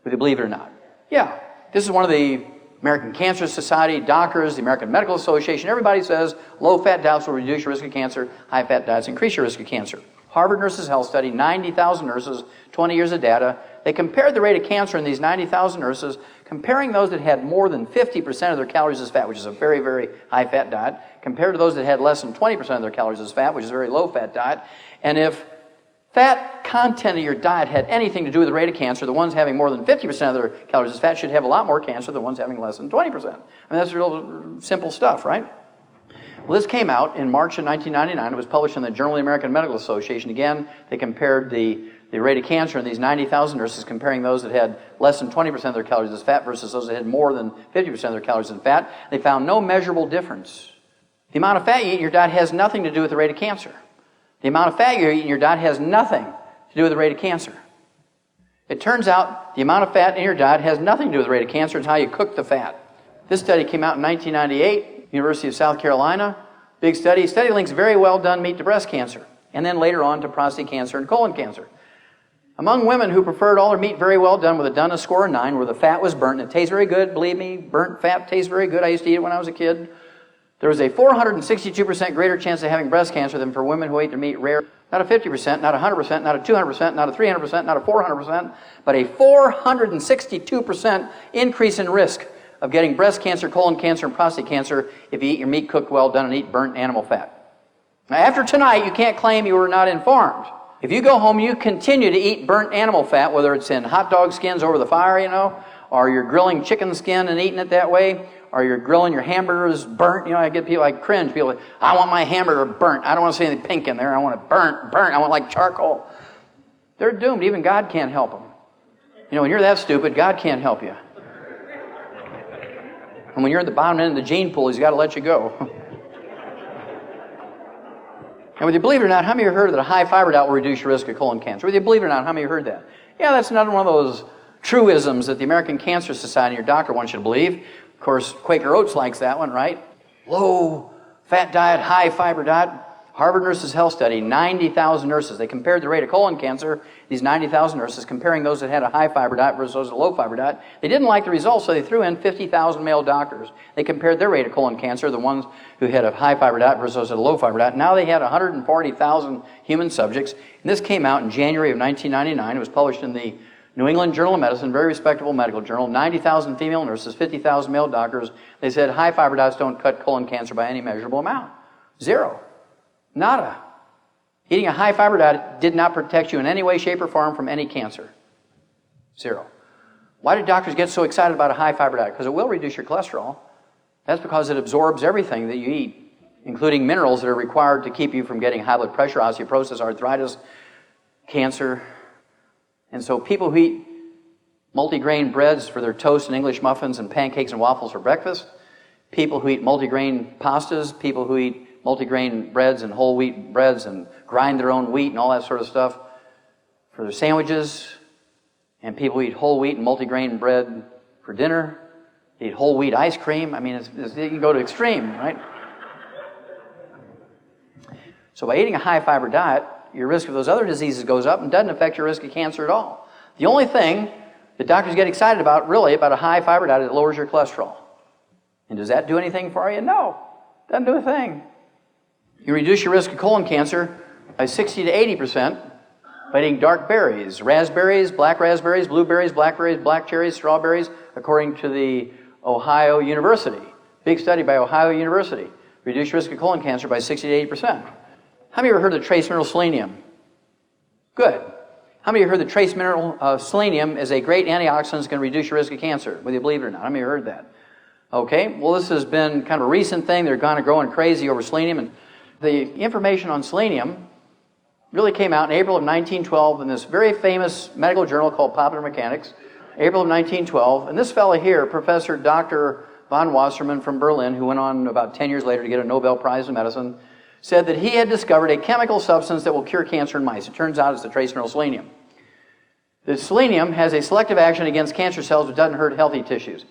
Whether you believe it or not? Yeah. This is one of the American Cancer Society, doctors, the American Medical Association. Everybody says low-fat diets will reduce your risk of cancer. High-fat diets increase your risk of cancer. Harvard Nurses Health Study, 90,000 nurses, 20 years of data. They compared the rate of cancer in these 90,000 nurses, comparing those that had more than 50% of their calories as fat, which is a very, very high-fat diet, compared to those that had less than 20% of their calories as fat, which is a very low-fat diet. And if fat content of your diet had anything to do with the rate of cancer, the ones having more than 50% of their calories as fat should have a lot more cancer than the ones having less than 20%. I mean, that's real simple stuff, right? Well, this came out in March of 1999. It was published in the Journal of the American Medical Association. Again, they compared the rate of cancer in these 90,000 nurses, comparing those that had less than 20% of their calories as fat versus those that had more than 50% of their calories as fat. They found no measurable difference. The amount of fat you eat in your diet has nothing to do with the rate of cancer. The amount of fat you eat in your diet has nothing to do with the rate of cancer. It turns out the amount of fat in your diet has nothing to do with the rate of cancer. It's how you cook the fat. This study came out in 1998. University of South Carolina, big study. Study links very well done meat to breast cancer, and then later on to prostate cancer and colon cancer. Among women who preferred all their meat very well done with a doneness score of 9, where the fat was burnt, and it tastes very good, believe me, burnt fat tastes very good. I used to eat it when I was a kid. There was a 462% greater chance of having breast cancer than for women who ate their meat rare. Not a 50%, not a 100%, not a 200%, not a 300%, not a 400%, but a 462% increase in risk of getting breast cancer, colon cancer, and prostate cancer if you eat your meat cooked well done and eat burnt animal fat. Now, after tonight, you can't claim you were not informed. If you go home, you continue to eat burnt animal fat, whether it's in hot dog skins over the fire, or you're grilling chicken skin and eating it that way, or you're grilling your hamburgers burnt. I get people, I cringe. People like, I want my hamburger burnt. I don't want to see anything pink in there. I want it burnt. I want like charcoal. They're doomed. Even God can't help them. When you're that stupid, God can't help you. And when you're at the bottom end of the gene pool, He's got to let you go. And whether you believe it or not, how many of you heard that a high fiber diet will reduce your risk of colon cancer? Whether you believe it or not, how many of you heard that? Yeah, that's another one of those truisms that the American Cancer Society, your doctor, wants you to believe. Of course, Quaker Oats likes that one, right? Low fat diet, high fiber diet. Harvard Nurses Health Study, 90,000 nurses. They compared the rate of colon cancer, these 90,000 nurses, comparing those that had a high fiber diet versus those with a low fiber diet. They didn't like the results, so they threw in 50,000 male doctors. They compared their rate of colon cancer, the ones who had a high fiber diet versus those with a low fiber diet. Now they had 140,000 human subjects. And this came out in January of 1999. It was published in the New England Journal of Medicine, very respectable medical journal. 90,000 female nurses, 50,000 male doctors. They said high fiber diets don't cut colon cancer by any measurable amount. Zero. Nada. Eating a high fiber diet did not protect you in any way, shape, or form from any cancer. Zero. Why do doctors get so excited about a high fiber diet? Because it will reduce your cholesterol. That's because it absorbs everything that you eat, including minerals that are required to keep you from getting high blood pressure, osteoporosis, arthritis, cancer. And so people who eat multigrain breads for their toast and English muffins and pancakes and waffles for breakfast, people who eat multigrain pastas, people who eat multigrain breads and whole wheat breads and grind their own wheat and all that sort of stuff for their sandwiches, and people who eat whole wheat and multigrain bread for dinner, eat whole wheat ice cream. I mean, you can go to extreme, right? So by eating a high fiber diet, your risk of those other diseases goes up and doesn't affect your risk of cancer at all. The only thing that doctors get excited about, really, about a high fiber diet, it lowers your cholesterol. And does that do anything for you? No, doesn't do a thing. You reduce your risk of colon cancer by 60 to 80% by eating dark berries, raspberries, black raspberries, blueberries, blackberries, black cherries, strawberries, according to the Ohio University. Big study by Ohio University. Reduce your risk of colon cancer by 60 to 80%. How many of you heard of the trace mineral selenium? Good. How many of you heard the trace mineral selenium is a great antioxidant, is going to reduce your risk of cancer, whether you believe it or not? How many of you heard that? Okay, well, this has been kind of a recent thing. They're kind of growing crazy over selenium, and the information on selenium really came out in April of 1912 in this very famous medical journal called Popular Mechanics, April of 1912. And this fellow here, Professor Dr. von Wassermann from Berlin, who went on about 10 years later to get a Nobel Prize in Medicine, said that he had discovered a chemical substance that will cure cancer in mice. It turns out it's the trace mineral selenium. The selenium has a selective action against cancer cells but doesn't hurt healthy tissues.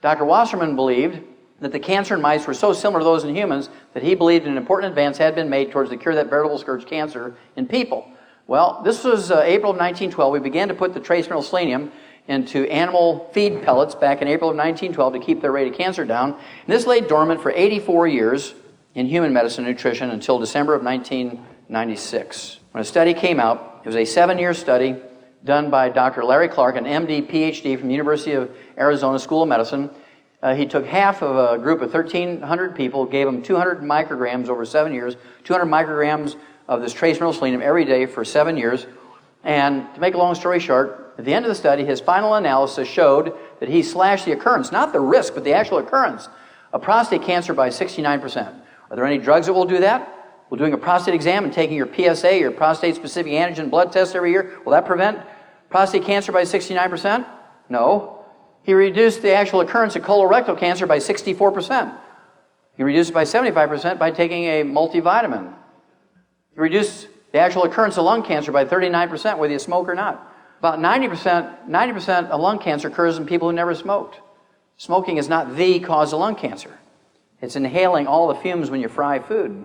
Dr. Wassermann believed that the cancer in mice were so similar to those in humans that he believed an important advance had been made towards the cure of that veritable scourge cancer in people. Well, this was April of 1912. We began to put the trace mineral selenium into animal feed pellets back in April of 1912 to keep their rate of cancer down. And this lay dormant for 84 years in human medicine and nutrition until December of 1996. When a study came out, it was a 7-year study done by Dr. Larry Clark, an MD, PhD from the University of Arizona School of Medicine. He took half of a group of 1,300 people, gave them 200 micrograms over 7 years, 200 micrograms of this trace mineral selenium every day for 7 years. And to make a long story short, at the end of the study, his final analysis showed that he slashed the occurrence, not the risk, but the actual occurrence of prostate cancer by 69%. Are there any drugs that will do that? Will doing a prostate exam and taking your PSA, your prostate-specific antigen blood test every year, will that prevent prostate cancer by 69%? No. He reduced the actual occurrence of colorectal cancer by 64%. He reduced it by 75% by taking a multivitamin. He reduced the actual occurrence of lung cancer by 39%, whether you smoke or not. About 90% of lung cancer occurs in people who never smoked. Smoking is not the cause of lung cancer. It's inhaling all the fumes when you fry food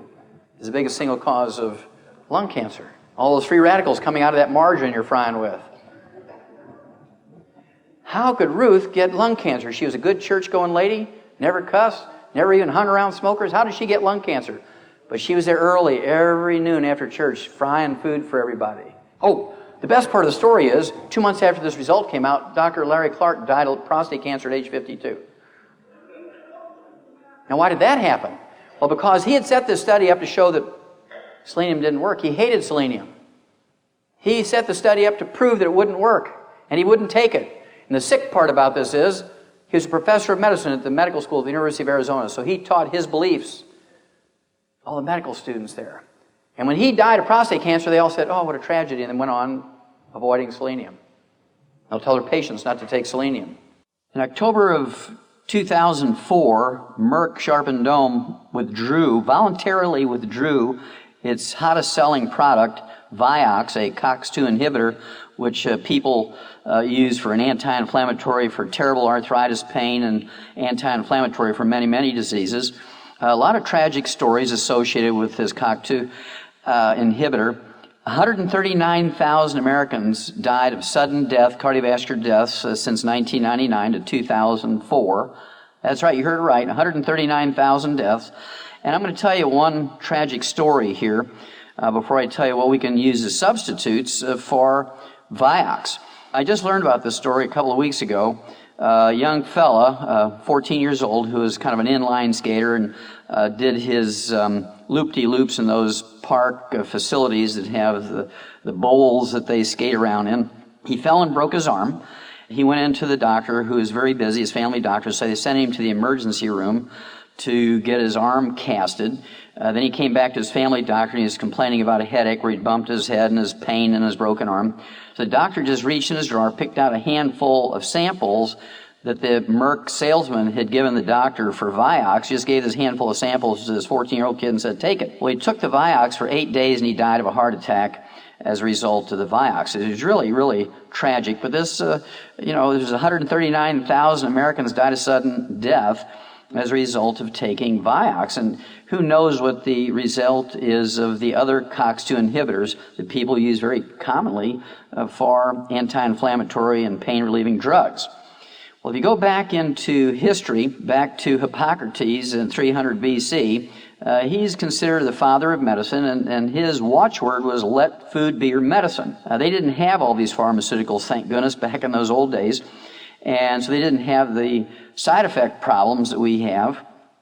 is the biggest single cause of lung cancer. All those free radicals coming out of that margarine you're frying with. How could Ruth get lung cancer? She was a good church-going lady, never cussed, never even hung around smokers. How did she get lung cancer? But she was there early, every noon after church, frying food for everybody. Oh, the best part of the story is, 2 months after this result came out, Dr. Larry Clark died of prostate cancer at age 52. Now, why did that happen? Well, because he had set this study up to show that selenium didn't work. He hated selenium. He set the study up to prove that it wouldn't work, and he wouldn't take it. And the sick part about this is, he was a professor of medicine at the medical school at the University of Arizona, so he taught his beliefs, all the medical students there. And when he died of prostate cancer, they all said, oh, what a tragedy, and then went on avoiding selenium. They'll tell their patients not to take selenium. In October of 2004, Merck Sharp and Dome voluntarily withdrew its hottest selling product, Vioxx, a COX-2 inhibitor, which people use for an anti-inflammatory for terrible arthritis pain and anti-inflammatory for many, many diseases. A lot of tragic stories associated with this COX-2 inhibitor. 139,000 Americans died of sudden death, cardiovascular deaths, since 1999 to 2004. That's right, you heard it right, 139,000 deaths. And I'm going to tell you one tragic story here before I tell you what we can use as substitutes for Vioxx. I just learned about this story a couple of weeks ago. A young fella, 14 years old, who was kind of an inline skater and did his loop-de-loops in those park facilities that have the bowls that they skate around in. He fell and broke his arm. He went into the doctor, who was very busy, his family doctor, so they sent him to the emergency room to get his arm casted. Then he came back to his family doctor and he was complaining about a headache where he'd bumped his head and his pain in his broken arm. So the doctor just reached in his drawer, picked out a handful of samples that the Merck salesman had given the doctor for Vioxx. He just gave this handful of samples to this 14-year-old kid and said, take it. Well, he took the Vioxx for 8 days and he died of a heart attack as a result of the Vioxx. It was really, really tragic. But this, there's 139,000 Americans died of sudden death as a result of taking Vioxx. And who knows what the result is of the other COX-2 inhibitors that people use very commonly for anti-inflammatory and pain-relieving drugs. Well, if you go back into history, back to Hippocrates in 300 BC, he's considered the father of medicine, and his watchword was, let food be your medicine. They didn't have all these pharmaceuticals, thank goodness, back in those old days. And so they didn't have the side effect problems that we have.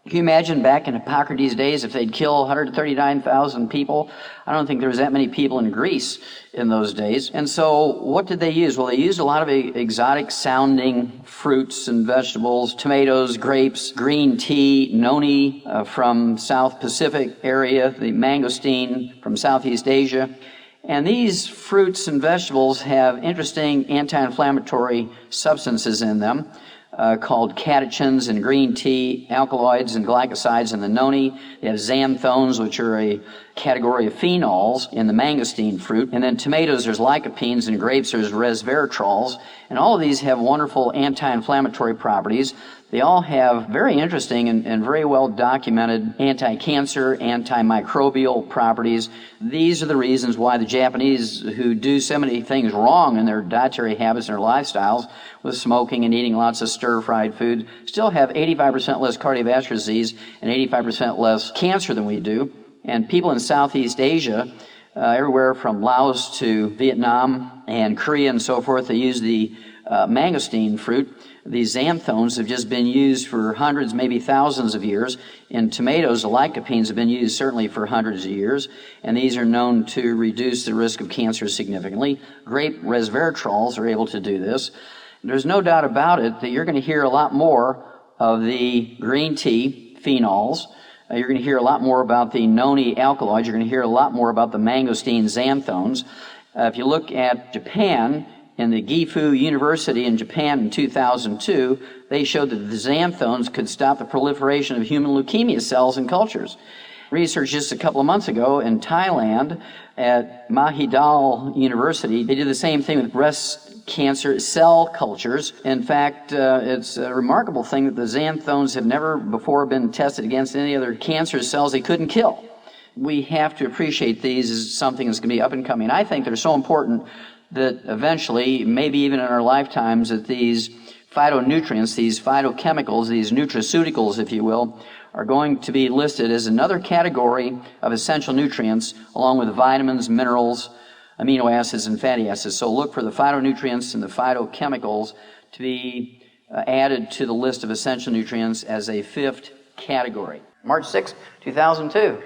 Can you imagine back in Hippocrates' days if they'd kill 139,000 people? I don't think there was that many people in Greece in those days. And so what did they use? Well, they used a lot of exotic-sounding fruits and vegetables, tomatoes, grapes, green tea, noni from South Pacific area, the mangosteen from Southeast Asia. And these fruits and vegetables have interesting anti-inflammatory substances in them called catechins in green tea, alkaloids and glycosides in the noni. They have xanthones, which are a category of phenols in the mangosteen fruit. And then tomatoes, there's lycopenes, and grapes, there's resveratrols. And all of these have wonderful anti-inflammatory properties. They all have very interesting and very well documented anti-cancer, antimicrobial properties. These are the reasons why the Japanese, who do so many things wrong in their dietary habits and their lifestyles, with smoking and eating lots of stir-fried food, still have 85% less cardiovascular disease and 85% less cancer than we do. And people in Southeast Asia, everywhere from Laos to Vietnam and Korea and so forth, they use the mangosteen fruit. These xanthones have just been used for hundreds, maybe thousands of years. In tomatoes, the lycopenes have been used certainly for hundreds of years, and these are known to reduce the risk of cancer significantly. Grape resveratrols are able to do this. There's no doubt about it that you're going to hear a lot more of the green tea phenols. You're going to hear a lot more about the noni alkaloids. You're going to hear a lot more about the mangosteen xanthones. If you look at Japan, in the Gifu University in Japan in 2002, they showed that the xanthones could stop the proliferation of human leukemia cells in cultures. Research just a couple of months ago in Thailand at Mahidol University, they did the same thing with breast cancer cell cultures. In fact, it's a remarkable thing that the xanthones have never before been tested against any other cancer cells they couldn't kill. We have to appreciate these as something that's going to be up and coming. I think they're so important that eventually, maybe even in our lifetimes, that these phytonutrients, these phytochemicals, these nutraceuticals, if you will, are going to be listed as another category of essential nutrients, along with vitamins, minerals, amino acids, and fatty acids. So look for the phytonutrients and the phytochemicals to be added to the list of essential nutrients as a fifth category. March 6, 2002.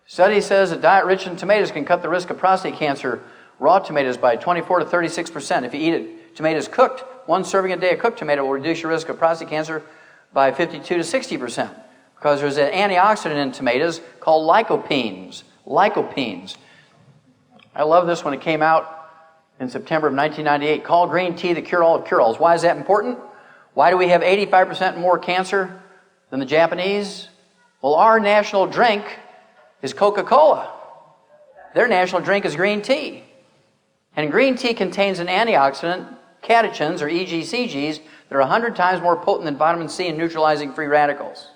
Study says a diet rich in tomatoes can cut the risk of prostate cancer, raw tomatoes, by 24 to 36%. If you eat it, tomatoes cooked, one serving a day of cooked tomato will reduce your risk of prostate cancer by 52 to 60%. Because there's an antioxidant in tomatoes called lycopenes. Lycopenes. I love this when it came out in September of 1998. Call green tea the cure-all of cure-alls. Why is that important? Why do we have 85% more cancer than the Japanese? Well, our national drink is Coca-Cola. Their national drink is green tea. And green tea contains an antioxidant, catechins, or EGCGs, that are 100 times more potent than vitamin C in neutralizing free radicals.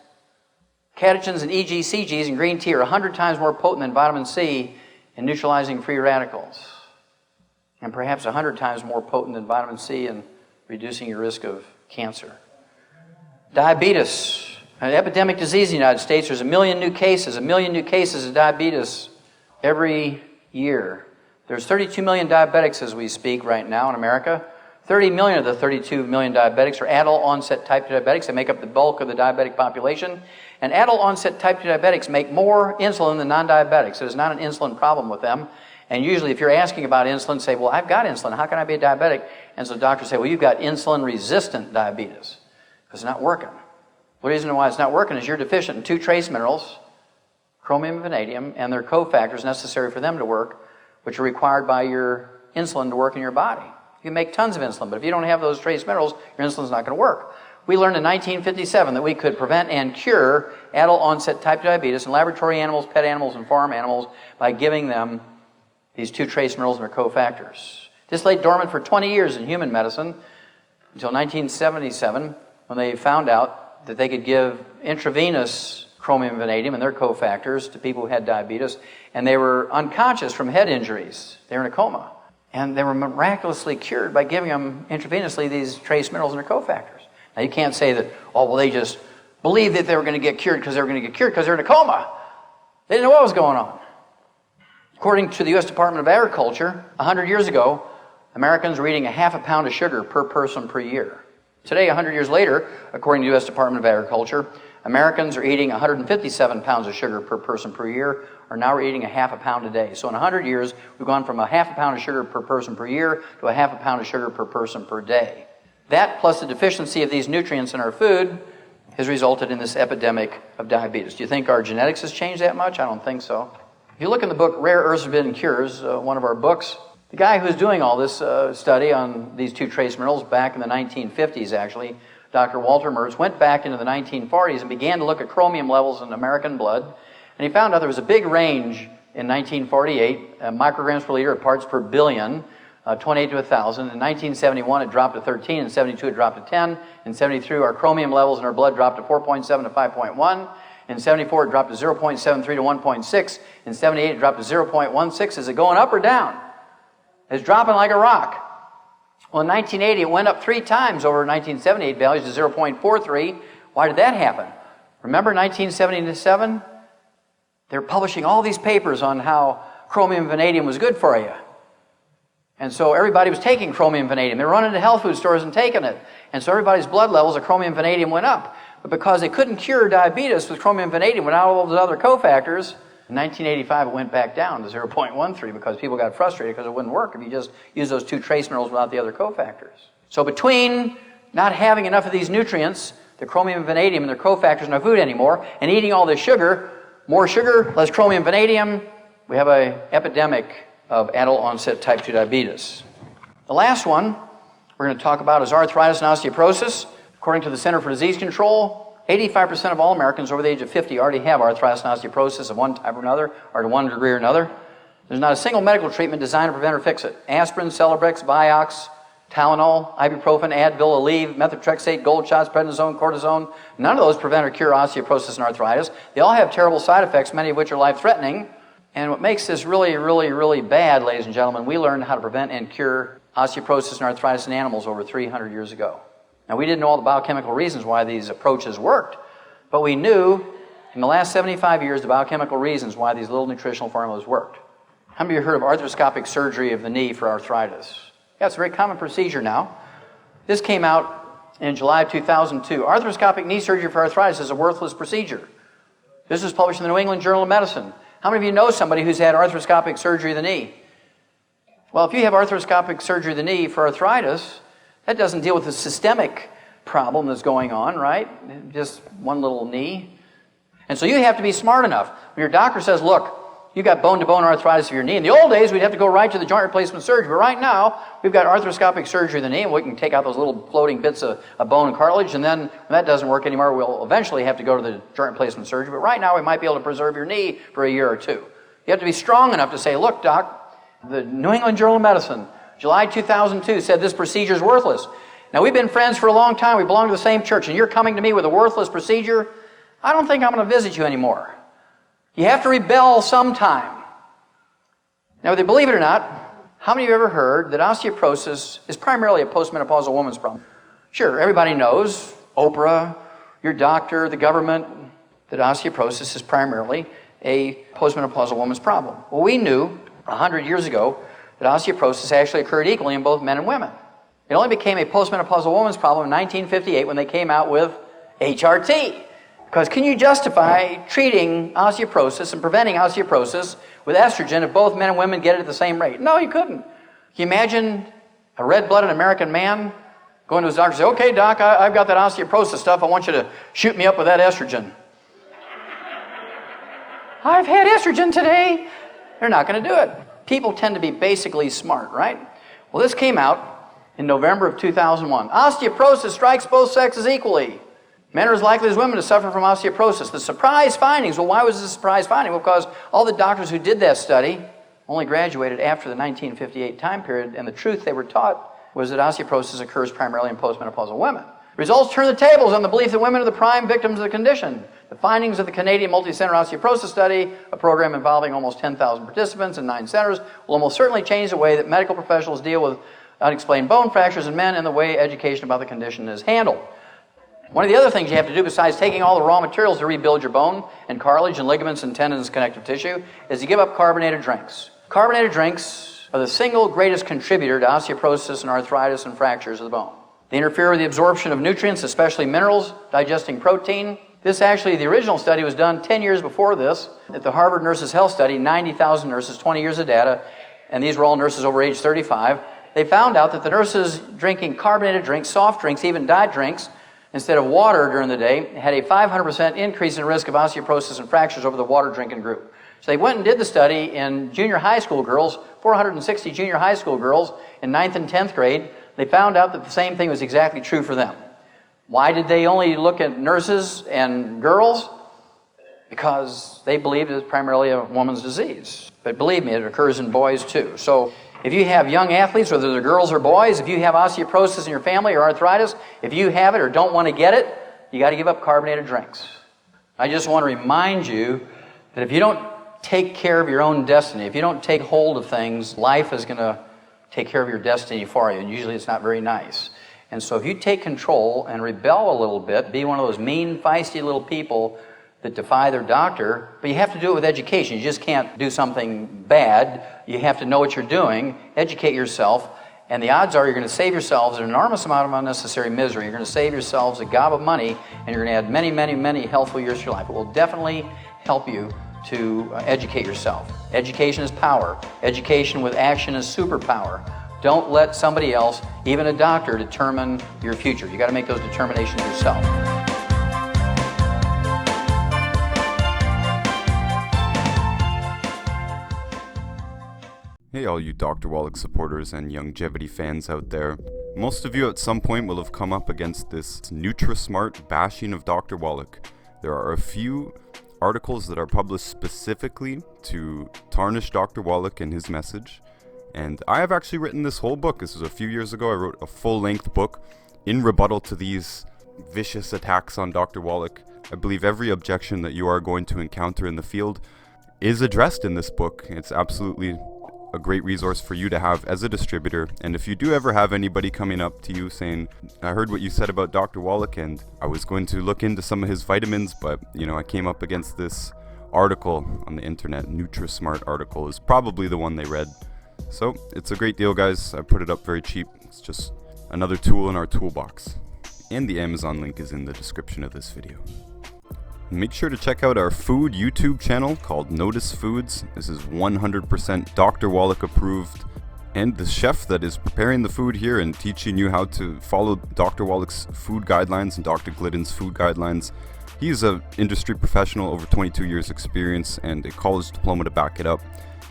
Catechins and EGCGs in green tea are 100 times more potent than vitamin C in neutralizing free radicals. And perhaps 100 times more potent than vitamin C in reducing your risk of cancer. Diabetes. An epidemic disease in the United States. There's 1 million new cases of diabetes every year. There's 32 million diabetics as we speak right now in America. 30 million of the 32 million diabetics are adult onset type 2 diabetics. They make up the bulk of the diabetic population. And adult onset type 2 diabetics make more insulin than non-diabetics. There's not an insulin problem with them. And usually if you're asking about insulin, say, well, I've got insulin. How can I be a diabetic? And so doctors say, well, you've got insulin-resistant diabetes because it's not working. The reason why it's not working is you're deficient in 2 trace minerals, chromium and vanadium, and their cofactors necessary for them to work, which are required by your insulin to work in your body. You can make tons of insulin, but if you don't have those trace minerals, your insulin's not going to work. We learned in 1957 that we could prevent and cure adult onset type 2 diabetes in laboratory animals, pet animals, and farm animals by giving them these 2 trace minerals and their cofactors. This lay dormant for 20 years in human medicine until 1977 when they found out that they could give intravenous chromium and vanadium and their cofactors to people who had diabetes, and they were unconscious from head injuries. They were in a coma. And they were miraculously cured by giving them intravenously these trace minerals and their cofactors. Now you can't say that, oh, well, they just believed that they were going to get cured because they were going to get cured because they're in a coma. They didn't know what was going on. According to the U.S. Department of Agriculture, 100 years ago, Americans were eating a half a pound of sugar per person per year. Today, 100 years later, according to the U.S. Department of Agriculture, Americans are eating 157 pounds of sugar per person per year, or now we're eating a half a pound a day. So in 100 years, we've gone from a half a pound of sugar per person per year to a half a pound of sugar per person per day. That, plus the deficiency of these nutrients in our food, has resulted in this epidemic of diabetes. Do you think our genetics has changed that much? I don't think so. If you look in the book Rare Earths Forbidden Cures, one of our books, the guy who's doing all this study on these 2 trace minerals back in the 1950s, actually, Dr. Wallach, went back into the 1940s and began to look at chromium levels in American blood. And he found out there was a big range in 1948, micrograms per liter of parts per billion, 28 to 1,000. In 1971, it dropped to 13. In 72, it dropped to 10. In 73, our chromium levels in our blood dropped to 4.7 to 5.1. In 74, it dropped to 0.73 to 1.6. In 78, it dropped to 0.16. Is it going up or down? It's dropping like a rock. Well, in 1980, it went up 3 times over 1978 values to 0.43. Why did that happen? Remember 1977? They were publishing all these papers on how chromium and vanadium was good for you. And so everybody was taking chromium and vanadium. They were running to health food stores and taking it. And so everybody's blood levels of chromium and vanadium went up. But because they couldn't cure diabetes with chromium and vanadium without all those other cofactors, in 1985 it went back down to 0.13 because people got frustrated because it wouldn't work if you just use those 2 trace minerals without the other cofactors. So between not having enough of these nutrients, the chromium and vanadium and their cofactors in our food anymore, and eating all this sugar, more sugar, less chromium and vanadium, we have an epidemic of adult onset type 2 diabetes. The last one we're going to talk about is arthritis and osteoporosis. According to the Center for Disease Control, 85% of all Americans over the age of 50 already have arthritis and osteoporosis of one type or another, or to one degree or another. There's not a single medical treatment designed to prevent or fix it. Aspirin, Celebrex, Vioxx, Tylenol, ibuprofen, Advil, Aleve, methotrexate, gold shots, prednisone, cortisone. None of those prevent or cure osteoporosis and arthritis. They all have terrible side effects, many of which are life-threatening. And what makes this really, really, really bad, ladies and gentlemen, we learned how to prevent and cure osteoporosis and arthritis in animals over 300 years ago. Now, we didn't know all the biochemical reasons why these approaches worked, but we knew in the last 75 years the biochemical reasons why these little nutritional formulas worked. How many of you heard of arthroscopic surgery of the knee for arthritis? Yeah, it's a very common procedure now. This came out in July of 2002. Arthroscopic knee surgery for arthritis is a worthless procedure. This was published in the New England Journal of Medicine. How many of you know somebody who's had arthroscopic surgery of the knee? Well, if you have arthroscopic surgery of the knee for arthritis, that doesn't deal with the systemic problem that's going on, right? Just one little knee. And so you have to be smart enough. When your doctor says, look, you got bone-to-bone arthritis of your knee. In the old days, we'd have to go right to the joint replacement surgery. But right now, we've got arthroscopic surgery of the knee, and we can take out those little floating bits of bone and cartilage. And then when that doesn't work anymore, we'll eventually have to go to the joint replacement surgery. But right now, we might be able to preserve your knee for a year or two. You have to be strong enough to say, look, doc, the New England Journal of Medicine, July 2002, said this procedure is worthless. Now, we've been friends for a long time. We belong to the same church. And you're coming to me with a worthless procedure? I don't think I'm going to visit you anymore. You have to rebel sometime. Now, whether you believe it or not, how many of you ever heard that osteoporosis is primarily a postmenopausal woman's problem? Sure, everybody knows, Oprah, your doctor, the government, that osteoporosis is primarily a postmenopausal woman's problem. Well, we knew 100 years ago that osteoporosis actually occurred equally in both men and women. It only became a postmenopausal woman's problem in 1958 when they came out with HRT. Because can you justify treating osteoporosis and preventing osteoporosis with estrogen if both men and women get it at the same rate? No, you couldn't. Can you imagine a red-blooded American man going to his doctor and say, okay, doc, I've got that osteoporosis stuff. I want you to shoot me up with that estrogen. I've had estrogen today. They're not going to do it. People tend to be basically smart, right? Well, this came out in November of 2001. Osteoporosis strikes both sexes equally. Men are as likely as women to suffer from osteoporosis. The surprise findings, well, why was this a surprise finding? Well, because all the doctors who did that study only graduated after the 1958 time period, and the truth they were taught was that osteoporosis occurs primarily in postmenopausal women. Results turn the tables on the belief that women are the prime victims of the condition. The findings of the Canadian Multi-Center Osteoporosis Study, a program involving almost 10,000 participants in 9 centers, will almost certainly change the way that medical professionals deal with unexplained bone fractures in men and the way education about the condition is handled. One of the other things you have to do besides taking all the raw materials to rebuild your bone and cartilage and ligaments and tendons and connective tissue is to give up carbonated drinks. Carbonated drinks are the single greatest contributor to osteoporosis and arthritis and fractures of the bone. They interfere with the absorption of nutrients, especially minerals, digesting protein. This actually, the original study was done 10 years before this at the Harvard Nurses Health Study, 90,000 nurses, 20 years of data, and these were all nurses over age 35. They found out that the nurses drinking carbonated drinks, soft drinks, even diet drinks, instead of water during the day, had a 500% increase in risk of osteoporosis and fractures over the water drinking group. So they went and did the study in junior high school girls, 460 junior high school girls in 9th and 10th grade. They found out that the same thing was exactly true for them. Why did they only look at nurses and girls? Because they believed it was primarily a woman's disease. But believe me, it occurs in boys too. So if you have young athletes, whether they're girls or boys, if you have osteoporosis in your family or arthritis, if you have it or don't want to get it, you got to give up carbonated drinks. I just want to remind you that if you don't take care of your own destiny, if you don't take hold of things, life is going to take care of your destiny for you, and usually it's not very nice. And so if you take control and rebel a little bit, be one of those mean, feisty little people that defy their doctor, but you have to do it with education. You just can't do something bad. You have to know what you're doing, educate yourself, and the odds are you're going to save yourselves an enormous amount of unnecessary misery. You're going to save yourselves a gob of money, and you're going to add many, many, many healthful years to your life. It will definitely help you to educate yourself. Education is power. Education with action is superpower. Don't let somebody else, even a doctor, determine your future. You got to make those determinations yourself. Hey all you Dr. Wallach supporters and longevity fans out there. Most of you at some point will have come up against this NutriSmart bashing of Dr. Wallach. There are a few articles that are published specifically to tarnish Dr. Wallach and his message. And I have actually written this whole book. This was a few years ago. I wrote a full-length book in rebuttal to these vicious attacks on Dr. Wallach. I believe every objection that you are going to encounter in the field is addressed in this book. It's absolutely a great resource for you to have as a distributor. And if you do ever have anybody coming up to you saying, I heard what you said about Dr. Wallach and I was going to look into some of his vitamins, but I came up against this article on the internet, NutriSmart article is probably the one they read. So it's a great deal, guys. I put it up very cheap. It's just another tool in our toolbox. And the Amazon link is in the description of this video. Make sure to check out our food YouTube channel called Notus Foods. This is 100% Dr. Wallach approved. And the chef that is preparing the food here and teaching you how to follow Dr. Wallach's food guidelines and Dr. Glidden's food guidelines. He's an industry professional, over 22 years experience and a college diploma to back it up.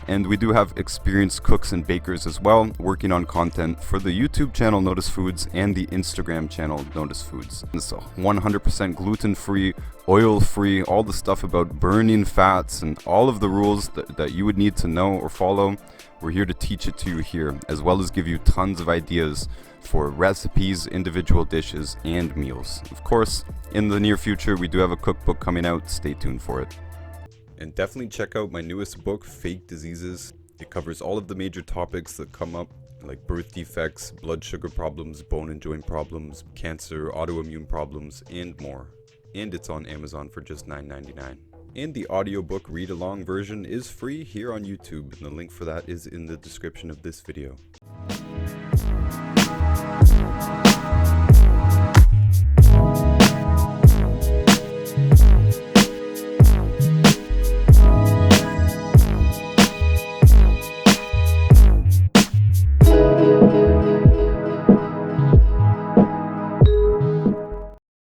And we do have experienced cooks and bakers as well, working on content for the YouTube channel Notus Foods and the Instagram channel Notus Foods. It's 100% gluten-free, oil-free, all the stuff about burning fats and all of the rules that you would need to know or follow. We're here to teach it to you here, as well as give you tons of ideas for recipes, individual dishes, and meals. Of course, in the near future, we do have a cookbook coming out. Stay tuned for it. And definitely check out my newest book, Fake Diseases. It covers all of the major topics that come up, like birth defects, blood sugar problems, bone and joint problems, cancer, autoimmune problems, and more. And it's on Amazon for just $9.99. And the audiobook read-along version is free here on YouTube, and the link for that is in the description of this video.